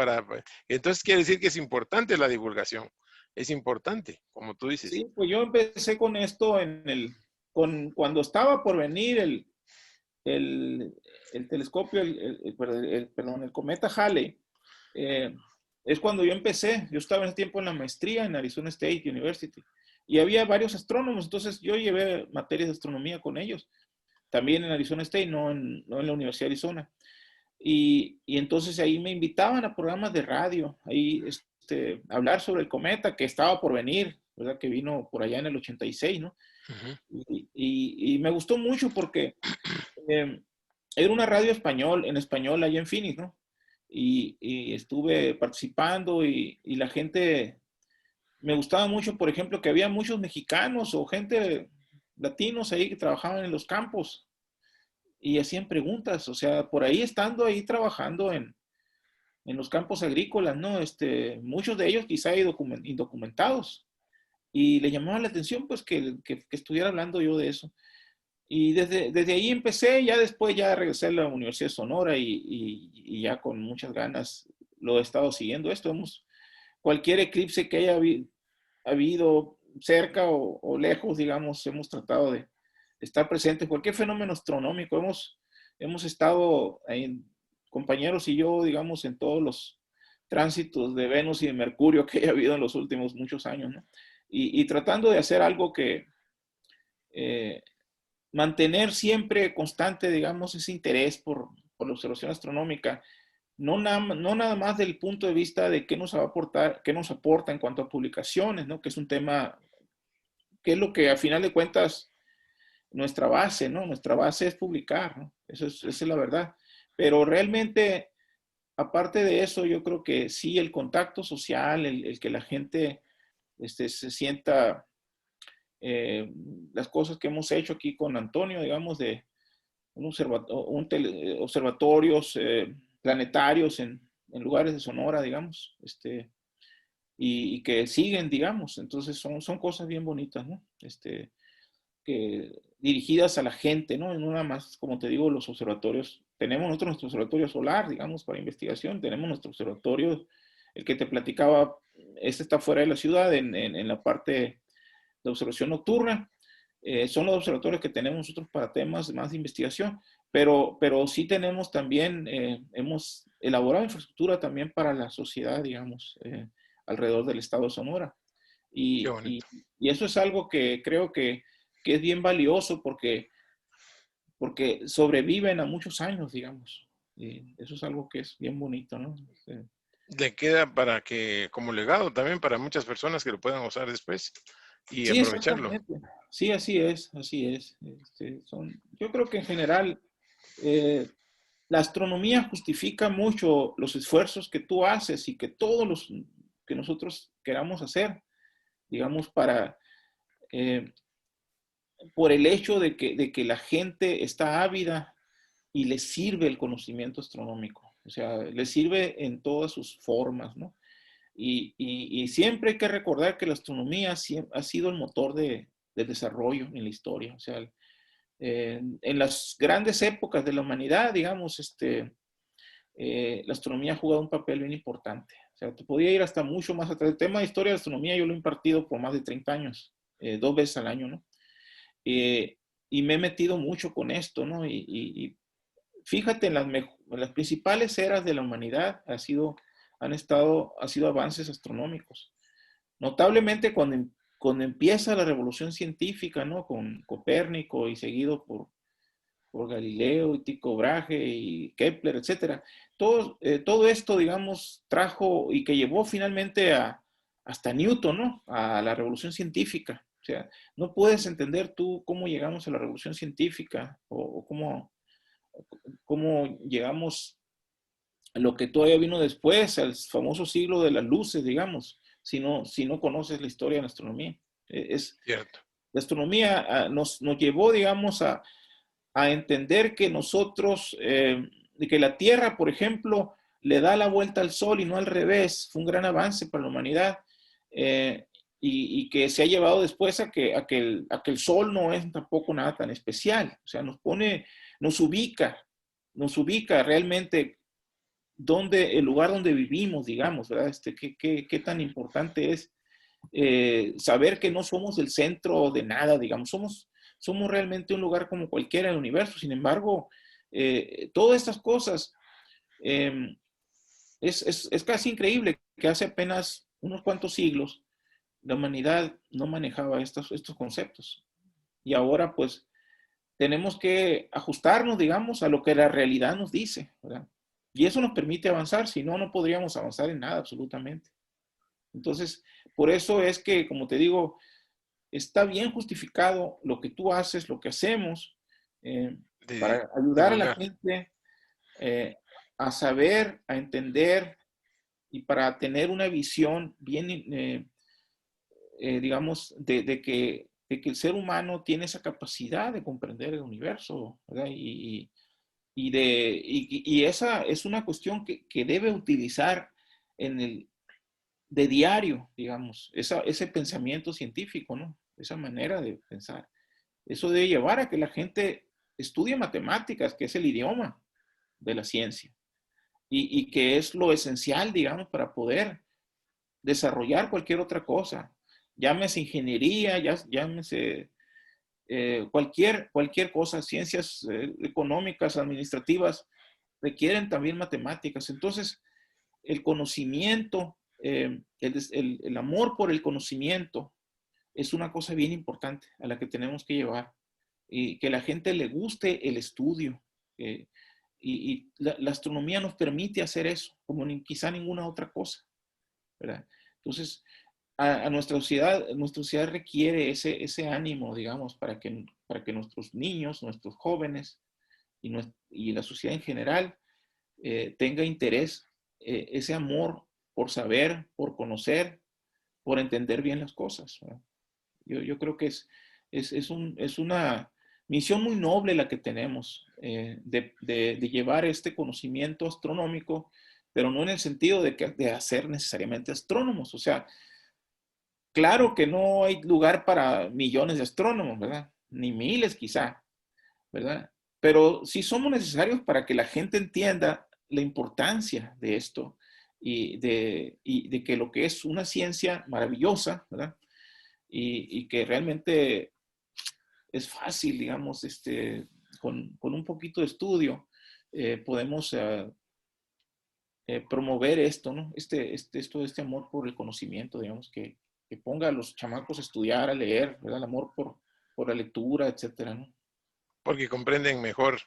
A: Entonces quiere decir que es importante la divulgación, es importante, como tú dices.
B: Sí, pues yo empecé con esto cuando estaba por venir el, el telescopio, perdón, el cometa Halley. eh, es cuando yo empecé. Yo estaba en ese tiempo en la maestría en Arizona State University y había varios astrónomos, entonces yo llevé materias de astronomía con ellos, también en Arizona State, no en la Universidad de Arizona. Y entonces ahí me invitaban a programas de radio, ahí hablar sobre el cometa que estaba por venir, ¿verdad? Que vino por allá en el 86, ¿no?
A: Ujú.
B: Y me gustó mucho porque eh, era una radio en español allá en Phoenix, ¿no? Y estuve participando y la gente, me gustaba mucho, por ejemplo, que había muchos mexicanos o gente latinos ahí que trabajaban en los campos y hacían preguntas, o sea, por ahí estando ahí trabajando en los campos agrícolas, ¿no? Muchos de ellos quizá indocumentados y le llamaba la atención pues que estuviera hablando yo de eso. Y desde ahí empecé, ya después ya regresé a la Universidad de Sonora y ya con muchas ganas lo he estado siguiendo esto. Cualquier eclipse que haya habido cerca o lejos, digamos, hemos tratado de estar presentes. Cualquier fenómeno astronómico, hemos estado, compañeros y yo, digamos, en todos los tránsitos de Venus y de Mercurio que haya habido en los últimos muchos años, ¿no? Y tratando de hacer algo que eh, mantener siempre constante, digamos, ese interés por la observación astronómica, no nada más del punto de vista de qué nos va a aportar, qué nos aporta en cuanto a publicaciones, ¿no? Que es un tema, que es lo que a final de cuentas nuestra base, ¿no? Nuestra base es publicar, ¿no? Esa es la verdad. Pero realmente, aparte de eso, yo creo que sí, el contacto social, el que la gente se sienta eh, las cosas que hemos hecho aquí con Antonio, digamos, de observatorios planetarios en lugares de Sonora, digamos, y que siguen, digamos. Entonces son cosas bien bonitas, ¿no? Dirigidas a la gente, ¿no? No nada más, como te digo, los observatorios. Tenemos nosotros nuestro observatorio solar, digamos, para investigación. Tenemos nuestro observatorio, el que te platicaba, está fuera de la ciudad, en la parte de observación nocturna. Son los observatorios que tenemos nosotros para temas más de investigación, pero sí tenemos también, hemos elaborado infraestructura también para la sociedad, digamos, alrededor del estado de Sonora.
A: Qué
B: Y, y,
A: bonito.
B: y eso es algo que creo que es bien valioso porque sobreviven a muchos años, digamos. Y eso es algo que es bien bonito, ¿no?
A: Le queda para que, como legado también para muchas personas que lo puedan usar después y
B: Sí,
A: aprovecharlo.
B: exactamente. Sí, así es, así es. Yo creo que en general eh, la astronomía justifica mucho los esfuerzos que tú haces y que todos los que nosotros queramos hacer, digamos, para por el hecho de que la gente está ávida y le sirve el conocimiento astronómico. O sea, le sirve en todas sus formas, ¿no? Y siempre hay que recordar que la astronomía ha sido el motor de desarrollo en la historia. O sea, en las grandes épocas de la humanidad, digamos, la astronomía ha jugado un papel bien importante. O sea, te podía ir hasta mucho más atrás. El tema de historia de astronomía yo lo he impartido por más de 30 años, 2 veces al año, ¿no? Y me he metido mucho con esto, ¿no? Y fíjate, en las principales eras de la humanidad ha sido avances astronómicos. Notablemente cuando empieza la revolución científica, ¿no? Con Copérnico y seguido por Galileo y Tycho Brahe y Kepler, etcétera. Todo esto, digamos, trajo y que llevó finalmente hasta Newton, ¿no? A la revolución científica. O sea, no puedes entender tú cómo llegamos a la revolución científica o cómo llegamos a lo que todavía vino después, al famoso siglo de las luces, digamos, si no conoces la historia de la astronomía.
A: Cierto.
B: La astronomía nos llevó, digamos, a entender que nosotros, que la Tierra, por ejemplo, le da la vuelta al Sol y no al revés. Fue un gran avance para la humanidad. Y que se ha llevado después a que el Sol no es tampoco nada tan especial. O sea, nos ubica realmente el lugar donde vivimos, digamos, ¿verdad? Qué tan importante es saber que no somos el centro de nada, digamos, somos realmente un lugar como cualquiera en el universo. Sin embargo, todas estas cosas, es casi increíble que hace apenas unos cuantos siglos la humanidad no manejaba estos conceptos. Y ahora pues tenemos que ajustarnos, digamos, a lo que la realidad nos dice, ¿verdad? Y eso nos permite avanzar, si no, no podríamos avanzar en nada absolutamente. Entonces, por eso es que, como te digo, está bien justificado lo que tú haces, lo que hacemos,
A: De
B: para ayudar a la
A: divulgar.
B: gente eh, a saber, a entender y para tener una visión bien, digamos, de que el ser humano tiene esa capacidad de comprender el universo, ¿verdad? Y esa es una cuestión que debe utilizar de diario, digamos, ese pensamiento científico, ¿no? Esa manera de pensar. Eso debe llevar a que la gente estudie matemáticas, que es el idioma de la ciencia, y que es lo esencial, digamos, para poder desarrollar cualquier otra cosa. Llámese ingeniería, llámese cualquier cosa, ciencias económicas, administrativas, requieren también matemáticas. Entonces, el conocimiento, el amor por el conocimiento es una cosa bien importante a la que tenemos que llevar. Y que la gente le guste el estudio. Y la astronomía nos permite hacer eso, como quizá ninguna otra cosa, ¿verdad? Entonces, nuestra sociedad requiere ese ánimo, digamos, para que nuestros niños, nuestros jóvenes y la sociedad en general tenga interés, ese amor por saber, por conocer, por entender bien las cosas, ¿verdad? Yo creo que es una misión muy noble la que tenemos, de llevar este conocimiento astronómico, pero no en el sentido de hacer necesariamente astrónomos. O sea, claro que no hay lugar para millones de astrónomos, ¿verdad? Ni miles quizá, ¿verdad? Pero sí somos necesarios para que la gente entienda la importancia de esto y de que lo que es una ciencia maravillosa, ¿verdad? Y que realmente es fácil, digamos, con un poquito de estudio, podemos promover esto, ¿no? Este amor por el conocimiento, digamos, que ponga a los chamacos a estudiar, a leer, ¿verdad? El amor por la lectura, etcétera, ¿no?
A: Porque comprenden mejor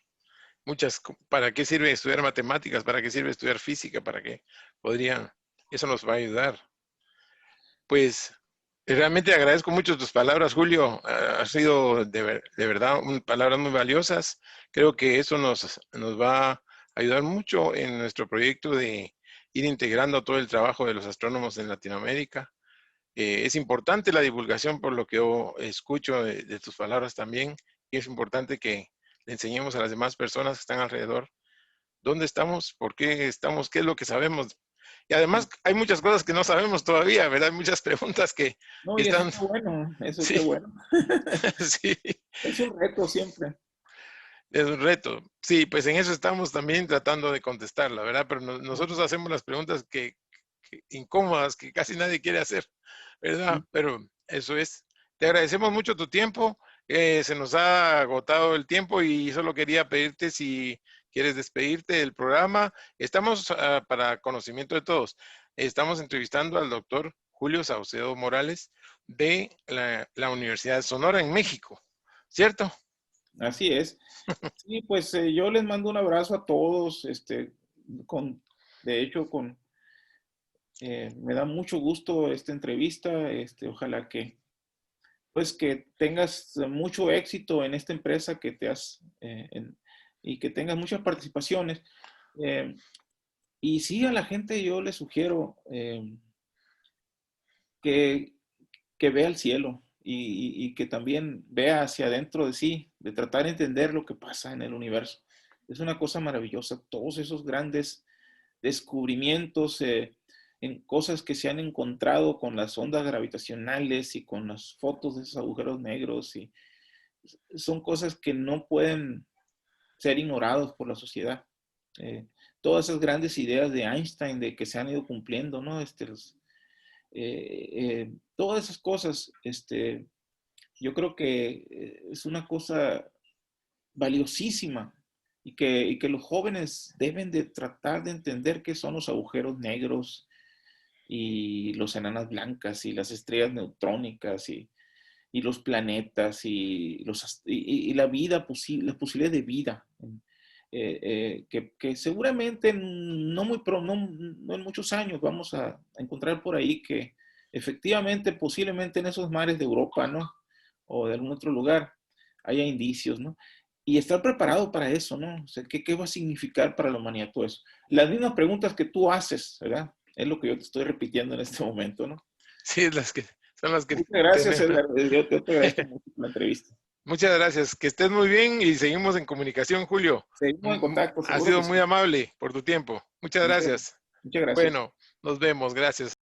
A: para qué sirve estudiar matemáticas, para qué sirve estudiar física, para qué podrían, eso nos va a ayudar. Pues realmente agradezco mucho tus palabras, Julio. Ha sido de verdad palabras muy valiosas. Creo que eso nos va a ayudar mucho en nuestro proyecto de ir integrando todo el trabajo de los astrónomos en Latinoamérica. Es importante la divulgación por lo que yo escucho de tus palabras también, y es importante que le enseñemos a las demás personas que están alrededor dónde estamos, por qué estamos, qué es lo que sabemos. Y además hay muchas cosas que no sabemos todavía, ¿verdad? Hay muchas preguntas que
B: No, y eso
A: están,
B: está bueno, eso
A: sí,
B: qué bueno.
A: sí,
B: Es un reto siempre.
A: es un reto. Sí, pues en eso estamos también tratando de contestar, la verdad, pero nosotros hacemos las preguntas que incómodas, que casi nadie quiere hacer, ¿verdad? Pero eso es. Te agradecemos mucho tu tiempo. Se nos ha agotado el tiempo y solo quería pedirte si quieres despedirte del programa. Estamos, para conocimiento de todos, estamos entrevistando al doctor Julio Saucedo Morales de la Universidad de Sonora en México, ¿cierto?
B: Así es. Sí, pues yo les mando un abrazo a todos, de hecho, me da mucho gusto esta entrevista, ojalá pues que tengas mucho éxito en esta empresa que te has, y que tengas muchas participaciones. Y sí, a la gente yo le sugiero que, que vea el cielo y que también vea hacia adentro de sí, de tratar de entender lo que pasa en el universo. Es una cosa maravillosa, todos esos grandes descubrimientos en cosas que se han encontrado con las ondas gravitacionales y con las fotos de esos agujeros negros, y son cosas que no pueden ser ignorados por la sociedad. Todas esas grandes ideas de Einstein de que se han ido cumpliendo, ¿no? Todas esas cosas, yo creo que es una cosa valiosísima y que los jóvenes deben de tratar de entender qué son los agujeros negros y los enanas blancas y las estrellas neutrónicas y los planetas y la vida posible, las posibilidades de vida. Que seguramente no en muchos años vamos a encontrar por ahí que efectivamente, posiblemente en esos mares de Europa, ¿no? O de algún otro lugar, haya indicios, ¿no? Y estar preparado para eso, ¿no? O sea, ¿qué va a significar para la humanidad todo eso? Las mismas preguntas que tú haces, ¿verdad? Es lo que yo te estoy repitiendo en este momento, ¿no?
A: Sí, son las que
B: Muchas gracias,
A: tenemos.
B: Edgar. Yo te agradezco mucho por la entrevista.
A: Muchas gracias. Que estés muy bien y seguimos en comunicación, Julio.
B: Seguimos en contacto,
A: Has
B: seguro
A: sido
B: que
A: muy
B: sí.
A: amable por tu tiempo. Muchas
B: Muchas,
A: gracias.
B: muchas gracias.
A: Bueno, nos vemos. Gracias.